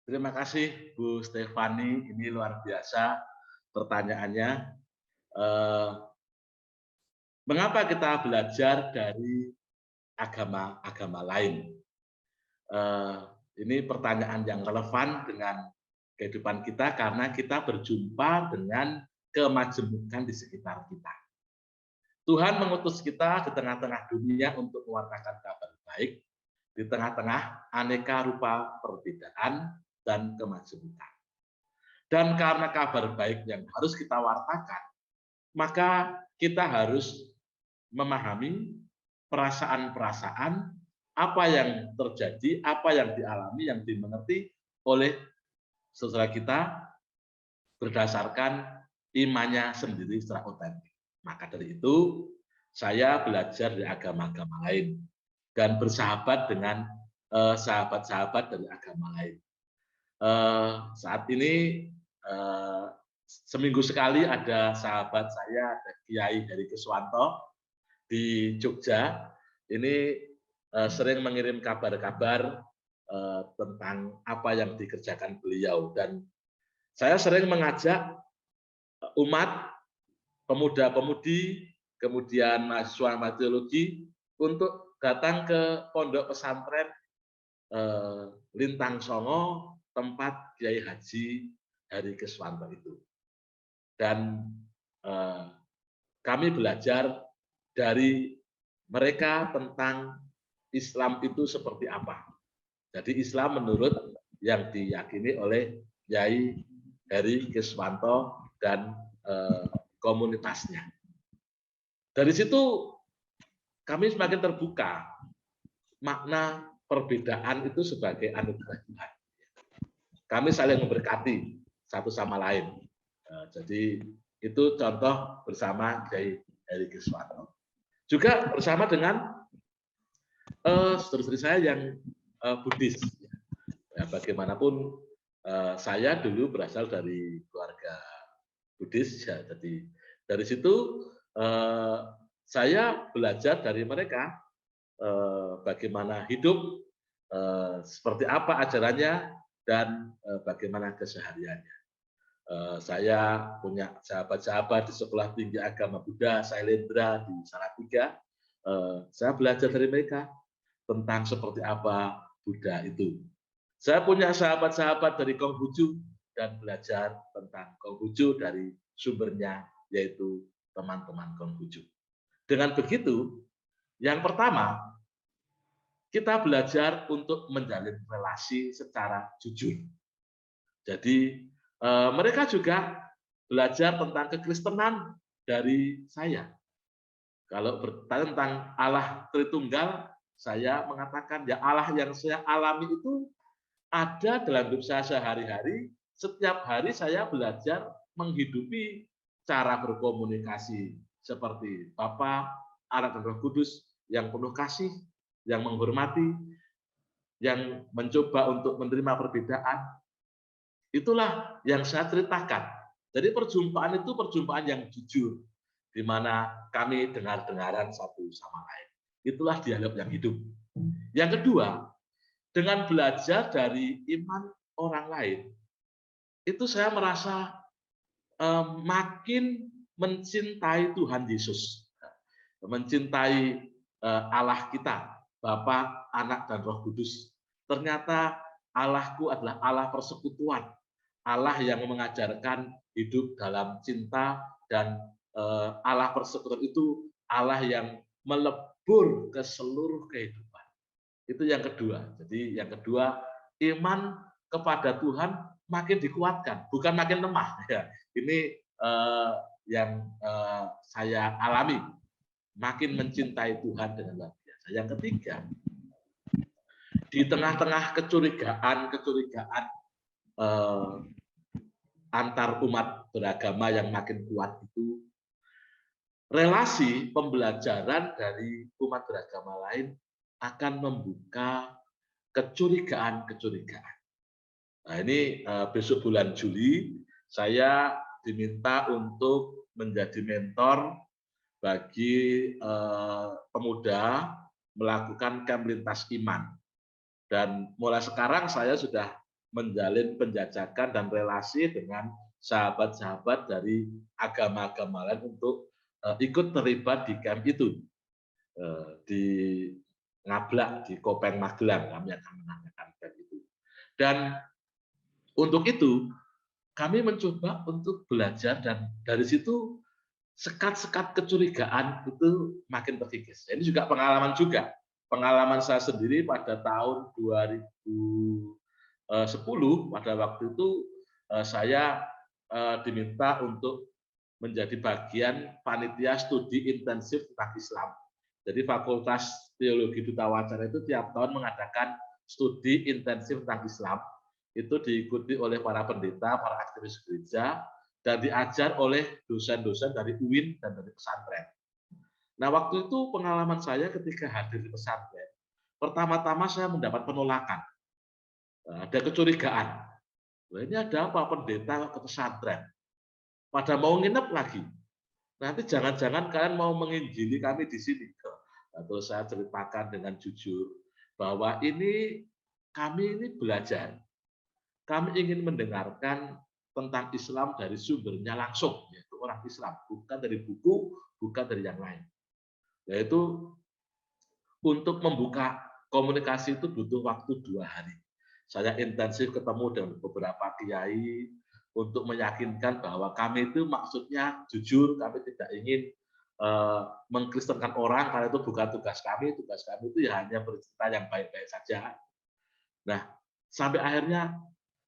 Terima kasih Bu Stefani, ini luar biasa pertanyaannya. Mengapa kita belajar dari agama-agama lain? Ini pertanyaan yang relevan dengan kehidupan kita karena kita berjumpa dengan kemajemukan di sekitar kita. Tuhan mengutus kita di tengah-tengah dunia untuk mewartakan kabar baik, di tengah-tengah aneka rupa perbedaan dan kemajemukan. Dan karena kabar baik yang harus kita wartakan, maka kita harus memahami perasaan-perasaan apa yang terjadi, apa yang dialami, yang dimengerti oleh saudara kita berdasarkan imannya sendiri secara otentik. Maka dari itu, saya belajar dari agama-agama lain dan bersahabat dengan sahabat-sahabat dari agama lain. Saat ini seminggu sekali ada sahabat saya, ada Kiai Heri Keswanto di Jogja. Ini sering mengirim kabar-kabar tentang apa yang dikerjakan beliau, dan saya sering mengajak umat, pemuda-pemudi, kemudian mahasiswa teologi untuk datang ke pondok pesantren Lintang Songo, tempat Kiai Haji Heri Keswanto itu. Dan kami belajar dari mereka tentang Islam itu seperti apa. Jadi Islam menurut yang diyakini oleh Kiai Heri Keswanto dan komunitasnya. Dari situ kami semakin terbuka makna perbedaan itu sebagai anugerah Tuhan. Kami saling memberkati satu sama lain. Jadi itu contoh bersama Kiai Heri Keswanto. Juga bersama dengan saudara-saudari saya yang Buddhis. Ya, bagaimanapun saya dulu berasal dari keluarga Buddhis, ya, jadi dari situ saya belajar dari mereka bagaimana hidup, seperti apa ajarannya, dan bagaimana kesehariannya. Saya punya sahabat-sahabat di Sekolah Tinggi Agama Buddha Sailendra di Salatiga. Saya belajar dari mereka tentang seperti apa Buddha itu. Saya punya sahabat-sahabat dari Konghucu dan belajar tentang Konghucu dari sumbernya, yaitu teman-teman Konghucu. Dengan begitu, yang pertama, kita belajar untuk menjalin relasi secara jujur. Jadi, mereka juga belajar tentang kekristenan dari saya. Kalau bertanya tentang Allah Tritunggal, saya mengatakan, ya Allah yang saya alami itu ada dalam hidup saya sehari-hari. Setiap hari saya belajar menghidupi cara berkomunikasi seperti Bapa, Anak, dan Roh Kudus yang penuh kasih, yang menghormati, yang mencoba untuk menerima perbedaan. Itulah yang saya ceritakan. Jadi perjumpaan itu perjumpaan yang jujur, di mana kami dengar-dengaran satu sama lain. Itulah dialog yang hidup. Yang kedua, dengan belajar dari iman orang lain, itu saya merasa makin mencintai Tuhan Yesus, mencintai Allah kita, Bapa, Anak, dan Roh Kudus. Ternyata Allahku adalah Allah persekutuan, Allah yang mengajarkan hidup dalam cinta, dan Allah persekutuan itu Allah yang melebur ke seluruh kehidupan. Itu yang kedua. Jadi yang kedua, iman kepada Tuhan makin dikuatkan, bukan makin lemah. Ya, ini yang saya alami, makin mencintai Tuhan dengan luar biasa. Yang ketiga, di tengah-tengah kecurigaan antar umat beragama yang makin kuat itu, relasi pembelajaran dari umat beragama lain akan membuka kecurigaan-kecurigaan. Nah, ini besok bulan Juli saya diminta untuk menjadi mentor bagi pemuda melakukan camp lintas iman. Dan mulai sekarang saya sudah menjalin penjajakan dan relasi dengan sahabat-sahabat dari agama-agama lain untuk ikut terlibat di camp itu. Di Ngablak, di Kopeng Magelang, kami akan menanyakan camp itu. Dan untuk itu, kami mencoba untuk belajar, dan dari situ sekat-sekat kecurigaan itu makin terkikis. Ini juga pengalaman Pengalaman saya sendiri pada tahun 2010, pada waktu itu saya diminta untuk menjadi bagian panitia studi intensif tentang Islam. Jadi Fakultas Teologi Duta Wacana itu tiap tahun mengadakan studi intensif tentang Islam. Itu diikuti oleh para pendeta, para aktivis gereja, dan diajar oleh dosen-dosen dari UIN dan dari pesantren. Nah, waktu itu pengalaman saya ketika hadir di pesantren, pertama-tama saya mendapat penolakan. Ada kecurigaan. Nah, ini ada apa pendeta ke pesantren? Pada mau nginep lagi. Nanti jangan-jangan kalian mau menginjili kami di sini. Terus saya ceritakan dengan jujur bahwa kami ini belajar. Kami ingin mendengarkan tentang Islam dari sumbernya langsung, yaitu orang Islam, bukan dari buku, bukan dari yang lain. Yaitu untuk membuka komunikasi itu butuh waktu 2 hari. Saya intensif ketemu dengan beberapa kiai untuk meyakinkan bahwa kami itu maksudnya jujur, kami tidak ingin mengkristenkan orang, karena itu bukan tugas kami. Tugas kami itu ya hanya bercerita yang baik-baik saja. Nah, sampai akhirnya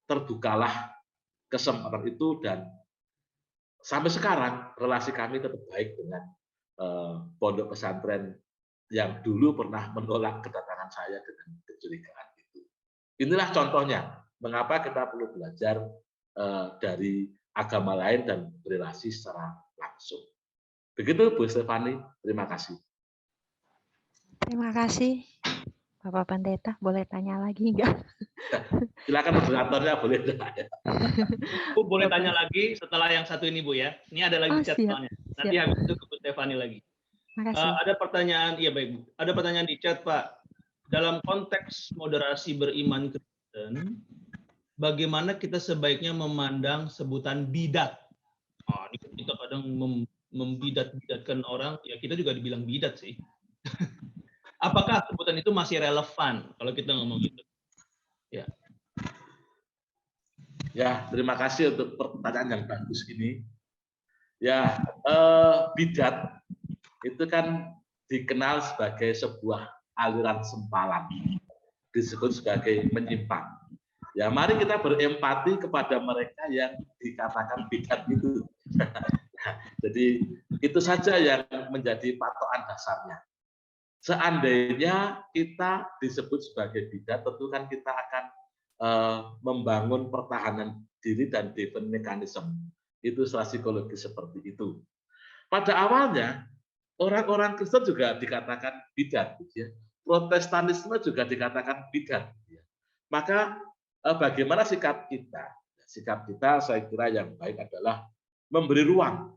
terbukalah kesempatan itu, dan sampai sekarang relasi kami tetap baik dengan pondok pesantren yang dulu pernah menolak kedatangan saya dengan kecurigaan itu. Inilah contohnya mengapa kita perlu belajar dari agama lain dan berelasi secara langsung. Begitu Bu Stefani, terima kasih. Terima kasih. Bapak Pendeta, boleh tanya lagi enggak? Silakan moderatornya, boleh. Bu boleh tanya lagi setelah yang satu ini Bu ya. Ini ada lagi chat siap. soalnya. Nanti habis itu ke Bu Stefani lagi. Makasih. Ada pertanyaan, iya baik Bu. Ada pertanyaan di chat Pak. Dalam konteks moderasi beriman Kristen, bagaimana kita sebaiknya memandang sebutan bidat? Ini kita kadang membidat-bidatkan orang, ya kita juga dibilang bidat sih. Apakah sebutan itu masih relevan kalau kita ngomong gitu? Ya. Ya, terima kasih untuk pertanyaan yang bagus ini. Ya, bidat itu kan dikenal sebagai sebuah aliran sempalan, disebut sebagai menyimpang. Ya, mari kita berempati kepada mereka yang dikatakan bidat itu. Jadi itu saja yang menjadi patokan dasarnya. Seandainya kita disebut sebagai bidat, tentu kan kita akan membangun pertahanan diri dan defense mechanism. Itu secara psikologis seperti itu. Pada awalnya orang-orang Kristen juga dikatakan bidat, ya. Protestanisme juga dikatakan bidat. Ya. Maka bagaimana sikap kita? Sikap kita saya kira yang baik adalah memberi ruang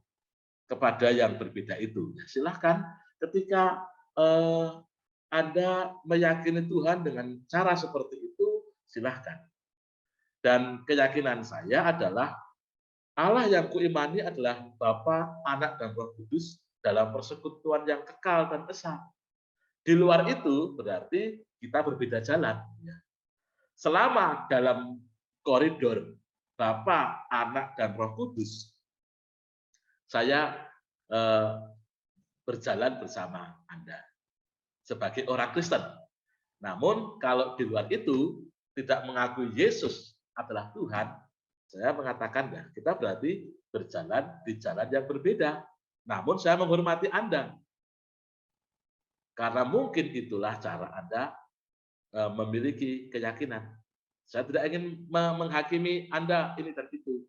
kepada yang berbeda itu. Ya, silahkan ketika Anda meyakini Tuhan dengan cara seperti itu, silahkan. Dan keyakinan saya adalah Allah yang kuimani adalah Bapa, Anak, dan Roh Kudus dalam persekutuan yang kekal dan esa. Di luar itu berarti kita berbeda jalan. Selama dalam koridor Bapa, Anak, dan Roh Kudus, saya berjalan bersama Anda sebagai orang Kristen. Namun kalau di luar itu tidak mengakui Yesus adalah Tuhan, saya mengatakan ya kita berarti berjalan di jalan yang berbeda. Namun saya menghormati Anda. Karena mungkin itulah cara Anda memiliki keyakinan. Saya tidak ingin menghakimi Anda ini dan itu.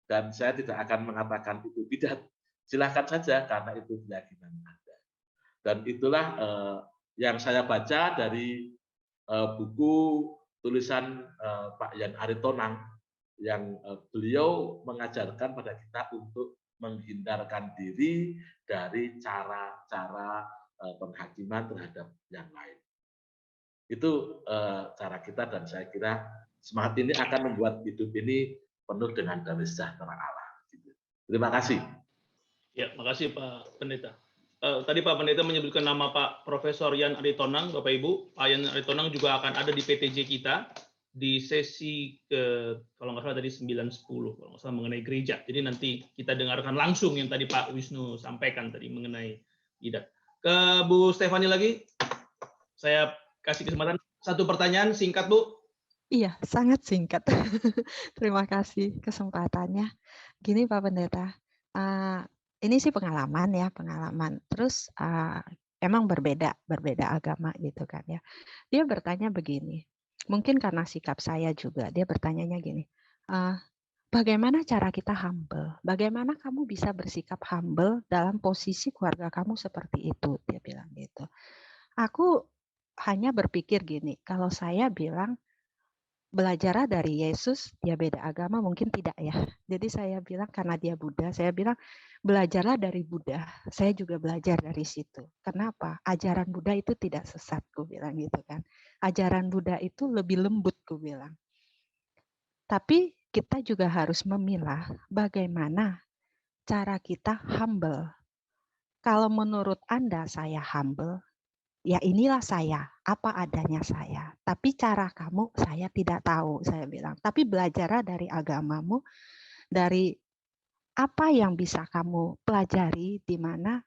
Dan saya tidak akan mengatakan itu bidat. Silahkan saja karena itu keyakinan Anda. Dan itulah yang saya baca dari buku tulisan Pak Yan Aritonang yang beliau mengajarkan pada kita untuk menghindarkan diri dari cara-cara penghakiman terhadap yang lain. Itu cara kita dan saya kira semangat ini akan membuat hidup ini penuh dengan damai sejahtera Allah. Terima kasih. Ya, makasih Pak Pendeta. Tadi Pak Pendeta menyebutkan nama Pak Profesor Yan Aritonang, Bapak Ibu. Pak Yan Aritonang juga akan ada di PTJ kita di sesi kalau nggak salah tadi 9-10 kalau nggak salah mengenai gereja. Jadi nanti kita dengarkan langsung yang tadi Pak Wisnu sampaikan tadi mengenai bidat. Ke Bu Stefani lagi, saya kasih kesempatan satu pertanyaan singkat Bu. Iya, sangat singkat. Terima kasih kesempatannya. Gini Pak Pendeta, ini sih pengalaman ya, pengalaman. Terus emang berbeda agama gitu kan ya. Dia bertanya begini, mungkin karena sikap saya juga, dia bertanyanya gini, bagaimana cara kita humble? Bagaimana kamu bisa bersikap humble dalam posisi keluarga kamu seperti itu? Dia bilang gitu. Aku hanya berpikir gini, kalau saya bilang belajarlah dari Yesus, dia beda agama, mungkin tidak ya. Jadi saya bilang karena dia Buddha, saya bilang belajarlah dari Buddha. Saya juga belajar dari situ. Kenapa? Ajaran Buddha itu tidak sesat, ku bilang gitu kan. Ajaran Buddha itu lebih lembut, ku bilang. Tapi kita juga harus memilah bagaimana cara kita humble. Kalau menurut Anda saya humble, ya inilah saya, apa adanya saya. Tapi cara kamu saya tidak tahu, saya bilang. Tapi belajarlah dari agamamu, dari apa yang bisa kamu pelajari di mana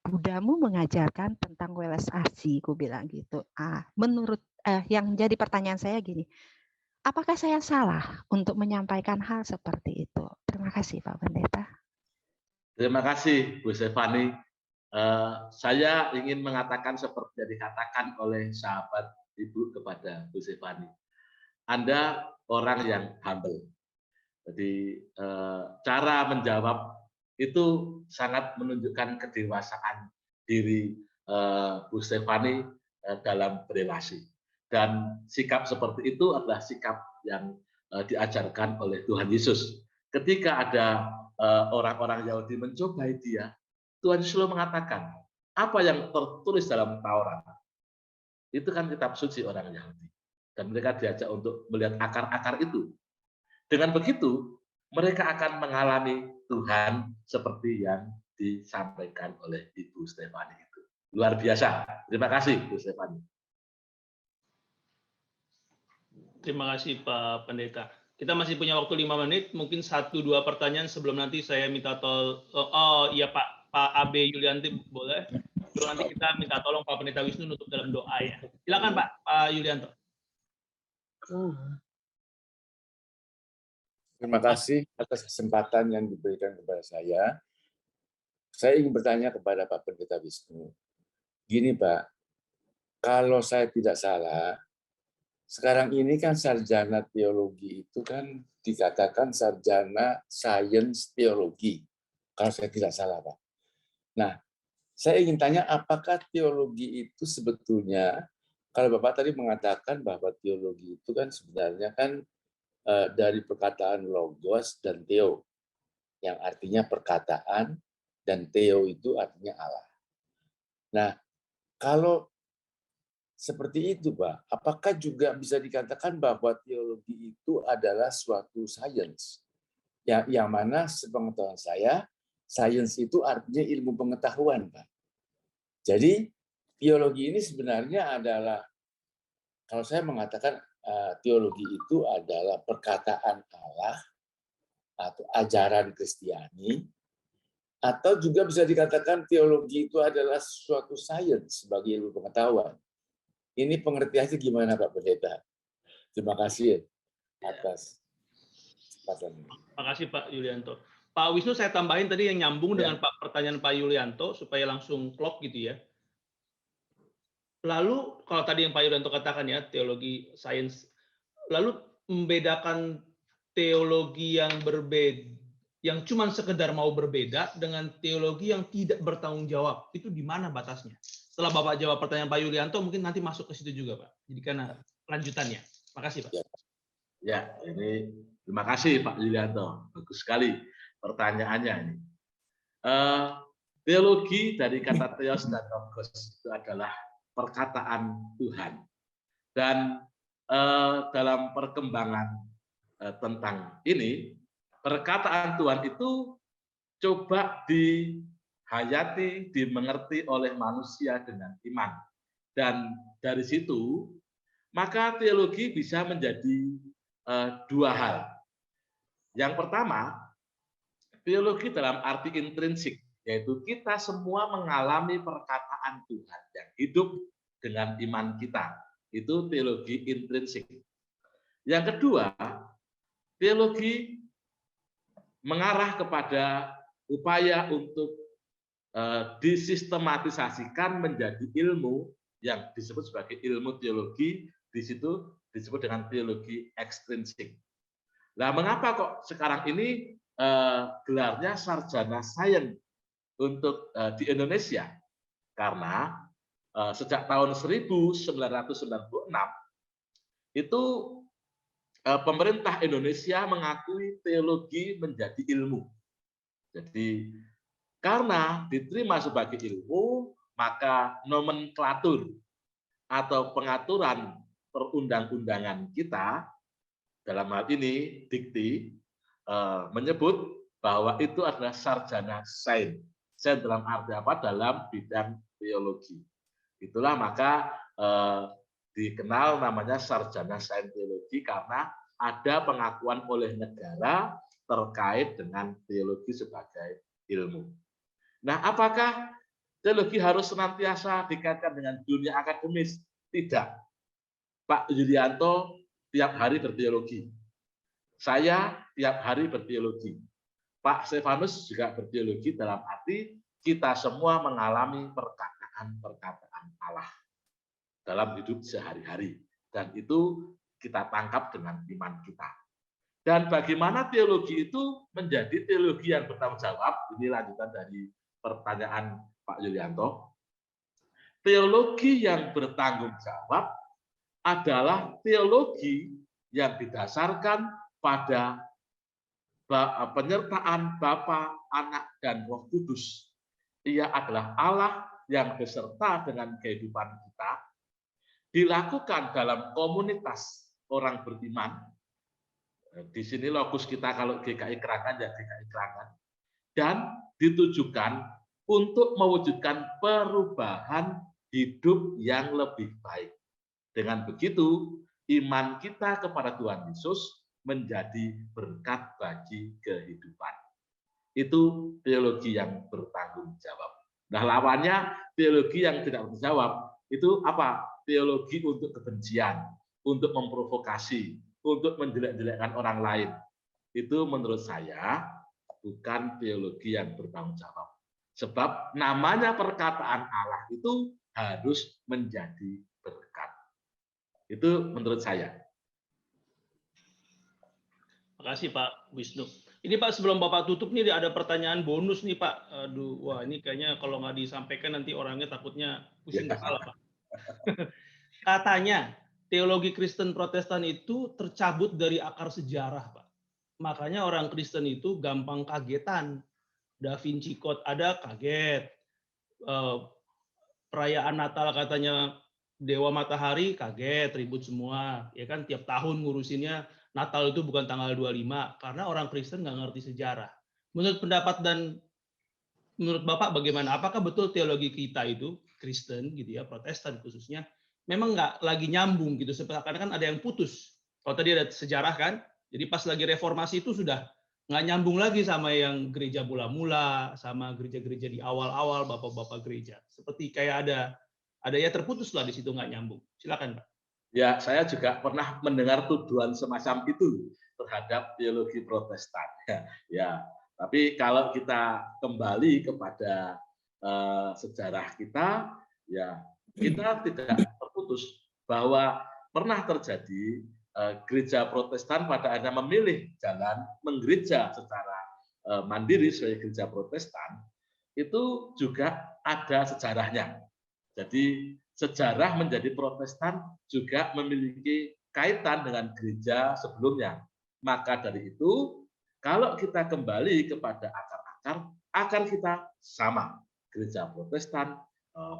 Buddhamu mengajarkan tentang welas asih, aku bilang gitu. Menurut yang jadi pertanyaan saya gini, apakah saya salah untuk menyampaikan hal seperti itu? Terima kasih Pak Pendeta. Terima kasih Bu Stefani. Saya ingin mengatakan seperti yang dikatakan oleh sahabat Ibu kepada Bu Stefani. Anda orang yang humble. Jadi cara menjawab itu sangat menunjukkan kedewasaan diri Bu Stefani dalam berelasi. Dan sikap seperti itu adalah sikap yang diajarkan oleh Tuhan Yesus. Ketika ada orang-orang Yahudi mencobai dia, Tuhan Yesus selalu mengatakan, apa yang tertulis dalam Taurat, itu kan kitab suci orang Yahudi. Dan mereka diajak untuk melihat akar-akar itu. Dengan begitu, mereka akan mengalami Tuhan seperti yang disampaikan oleh Ibu Stefani itu. Luar biasa. Terima kasih, Bu Stefani. Terima kasih Pak Pendeta. Kita masih punya waktu 5 menit, mungkin 1-2 pertanyaan sebelum nanti saya minta iya Pak AB Yulianti boleh. Lalu nanti kita minta tolong Pak Pendeta Wisnu nutup dalam doa ya. Silakan Pak Yulianto. Terima kasih atas kesempatan yang diberikan kepada saya. Saya ingin bertanya kepada Pak Pendeta Wisnu. Gini Pak, kalau saya tidak salah, sekarang ini kan sarjana teologi itu kan dikatakan sarjana sains teologi. Kalau saya tidak salah Pak. Nah, saya ingin tanya apakah teologi itu sebetulnya, kalau Bapak tadi mengatakan bahwa teologi itu kan sebenarnya kan dari perkataan logos dan theo, yang artinya perkataan, dan theo itu artinya Allah. Nah, kalau seperti itu, Pak, apakah juga bisa dikatakan bahwa teologi itu adalah suatu sains? Yang mana sepengetahuan saya, sains itu artinya ilmu pengetahuan, Pak. Jadi, teologi ini sebenarnya adalah, kalau saya mengatakan teologi itu adalah perkataan Allah atau ajaran Kristiani, atau juga bisa dikatakan teologi itu adalah suatu sains sebagai ilmu pengetahuan. Ini pengertiannya gimana Pak Pendeta? Terima kasih atas kesempatan ini. Terima kasih Pak Yulianto. Pak Wisnu saya tambahin tadi yang nyambung dengan pertanyaan Pak Yulianto supaya langsung klop gitu ya. Lalu kalau tadi yang Pak Yulianto katakan ya teologi sains, lalu membedakan teologi yang berbeda, yang cuma sekedar mau berbeda dengan teologi yang tidak bertanggung jawab, itu di mana batasnya? Setelah Bapak jawab pertanyaan Pak Yulianto, mungkin nanti masuk ke situ juga Pak. Jadi karena lanjutannya. Makasih Pak. Ya, ini terima kasih Pak Yulianto. Bagus sekali pertanyaannya ini. Teologi dari kata theos dan logos itu adalah perkataan Tuhan. Dan dalam perkembangan tentang ini, perkataan Tuhan itu coba dihayati, dimengerti oleh manusia dengan iman. Dan dari situ, maka teologi bisa menjadi dua hal. Yang pertama, teologi dalam arti intrinsik, yaitu kita semua mengalami perkataan Tuhan yang hidup dengan iman kita. Itu teologi intrinsik. Yang kedua, teologi mengarah kepada upaya untuk disistematisasikan menjadi ilmu yang disebut sebagai ilmu teologi, di situ disebut dengan teologi ekstrinsik. Nah, mengapa kok sekarang ini gelarnya sarjana sains untuk di Indonesia? Karena sejak tahun 1996 itu pemerintah Indonesia mengakui teologi menjadi ilmu. Jadi karena diterima sebagai ilmu, maka nomenklatur atau pengaturan perundang-undangan kita, dalam hal ini dikti, menyebut bahwa itu adalah sarjana sains. Sains dalam arti apa? Dalam bidang teologi. Itulah maka dikenal namanya sarjana sains teologi karena ada pengakuan oleh negara terkait dengan teologi sebagai ilmu. Nah, apakah teologi harus senantiasa dikaitkan dengan dunia akademis? Tidak. Pak Yulianto tiap hari berteologi. Saya tiap hari berteologi. Pak Stefanus juga berteologi dalam arti kita semua mengalami perkataan-perkataan Allah dalam hidup sehari-hari. Dan itu kita tangkap dengan iman kita. Dan bagaimana teologi itu menjadi teologi yang bertanggung jawab? Ini lanjutan dari pertanyaan Pak Yulianto. Teologi yang bertanggung jawab adalah teologi yang didasarkan pada penyertaan Bapa, Anak, dan Roh Kudus. Ia adalah Allah yang beserta dengan kehidupan kita, dilakukan dalam komunitas orang beriman. Di sini lokus kita kalau GKI Kerangan ya GKI Kerangan, dan ditujukan untuk mewujudkan perubahan hidup yang lebih baik. Dengan begitu, iman kita kepada Tuhan Yesus menjadi berkat bagi kehidupan. Itu teologi yang bertanggung jawab. Nah, lawannya teologi yang tidak bertanggung jawab itu apa? Teologi untuk kebencian, untuk memprovokasi, untuk menjelek-jelekkan orang lain. Itu menurut saya bukan teologi yang bertanggung jawab. Sebab namanya perkataan Allah itu harus menjadi berkat. Itu menurut saya. Terima kasih Pak Wisnu. Ini Pak, sebelum Bapak tutup nih ada pertanyaan bonus nih Pak. Aduh, wah ini kayaknya kalau nggak disampaikan nanti orangnya takutnya pusing kepala Pak. Katanya teologi Kristen Protestan itu tercabut dari akar sejarah Pak. Makanya orang Kristen itu gampang kagetan. Da Vinci Code ada kaget. Perayaan Natal katanya Dewa Matahari kaget, ribut semua. Ya kan tiap tahun ngurusinnya Natal itu bukan tanggal 25 karena orang Kristen nggak ngerti sejarah. Menurut pendapat dan menurut Bapak bagaimana? Apakah betul teologi kita itu Kristen gitu ya, Protestan khususnya memang nggak lagi nyambung gitu, seperti kan ada yang putus. Kalau tadi ada sejarah kan, jadi pas lagi reformasi itu sudah nggak nyambung lagi sama yang gereja mula-mula, sama gereja-gereja di awal-awal, bapak-bapak gereja. Seperti kayak ada ya terputus lah di situ nggak nyambung. Silakan Pak. Ya, saya juga pernah mendengar tuduhan semacam itu terhadap teologi Protestan. Ya, tapi kalau kita kembali kepada sejarah kita, ya kita tidak terputus bahwa pernah terjadi gereja Protestan pada akhirnya memilih jalan menggereja secara mandiri sebagai gereja Protestan, itu juga ada sejarahnya. Jadi sejarah menjadi Protestan juga memiliki kaitan dengan gereja sebelumnya. Maka dari itu, kalau kita kembali kepada akar-akar, akar kita sama. Gereja Protestan,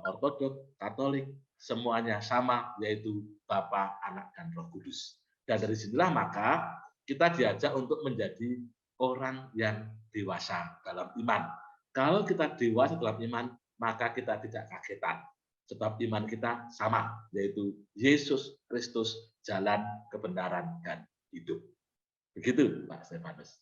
Ortodoks, Katolik, semuanya sama, yaitu Bapa, Anak, dan Roh Kudus. Dan dari sinilah maka kita diajak untuk menjadi orang yang dewasa dalam iman. Kalau kita dewasa dalam iman, maka kita tidak kagetan. Sebab iman kita sama, yaitu Yesus Kristus, jalan, kebenaran, dan hidup. Begitu, Pak Stefanus.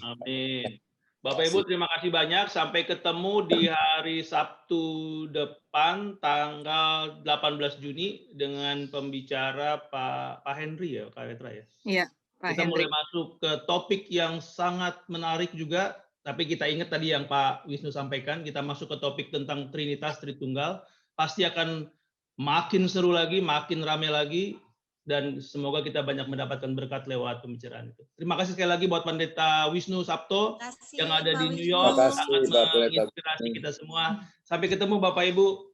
Amin. Bapak Ibu, terima kasih banyak. Sampai ketemu di hari Sabtu depan, tanggal 18 Juni, dengan pembicara Pak Henry, ya, Kak Petra, ya? Iya, Pak Kita mulai Henry. masuk ke topik yang sangat menarik juga, Tapi kita ingat tadi yang Pak Wisnu sampaikan, kita masuk ke topik tentang Trinitas Tritunggal, pasti akan makin seru lagi, makin rame lagi, dan semoga kita banyak mendapatkan berkat lewat pembicaraan itu. Terima kasih sekali lagi buat Pendeta Wisnu Sabto yang ada di New York, sangat menginspirasi kita semua. Sampai ketemu Bapak Ibu.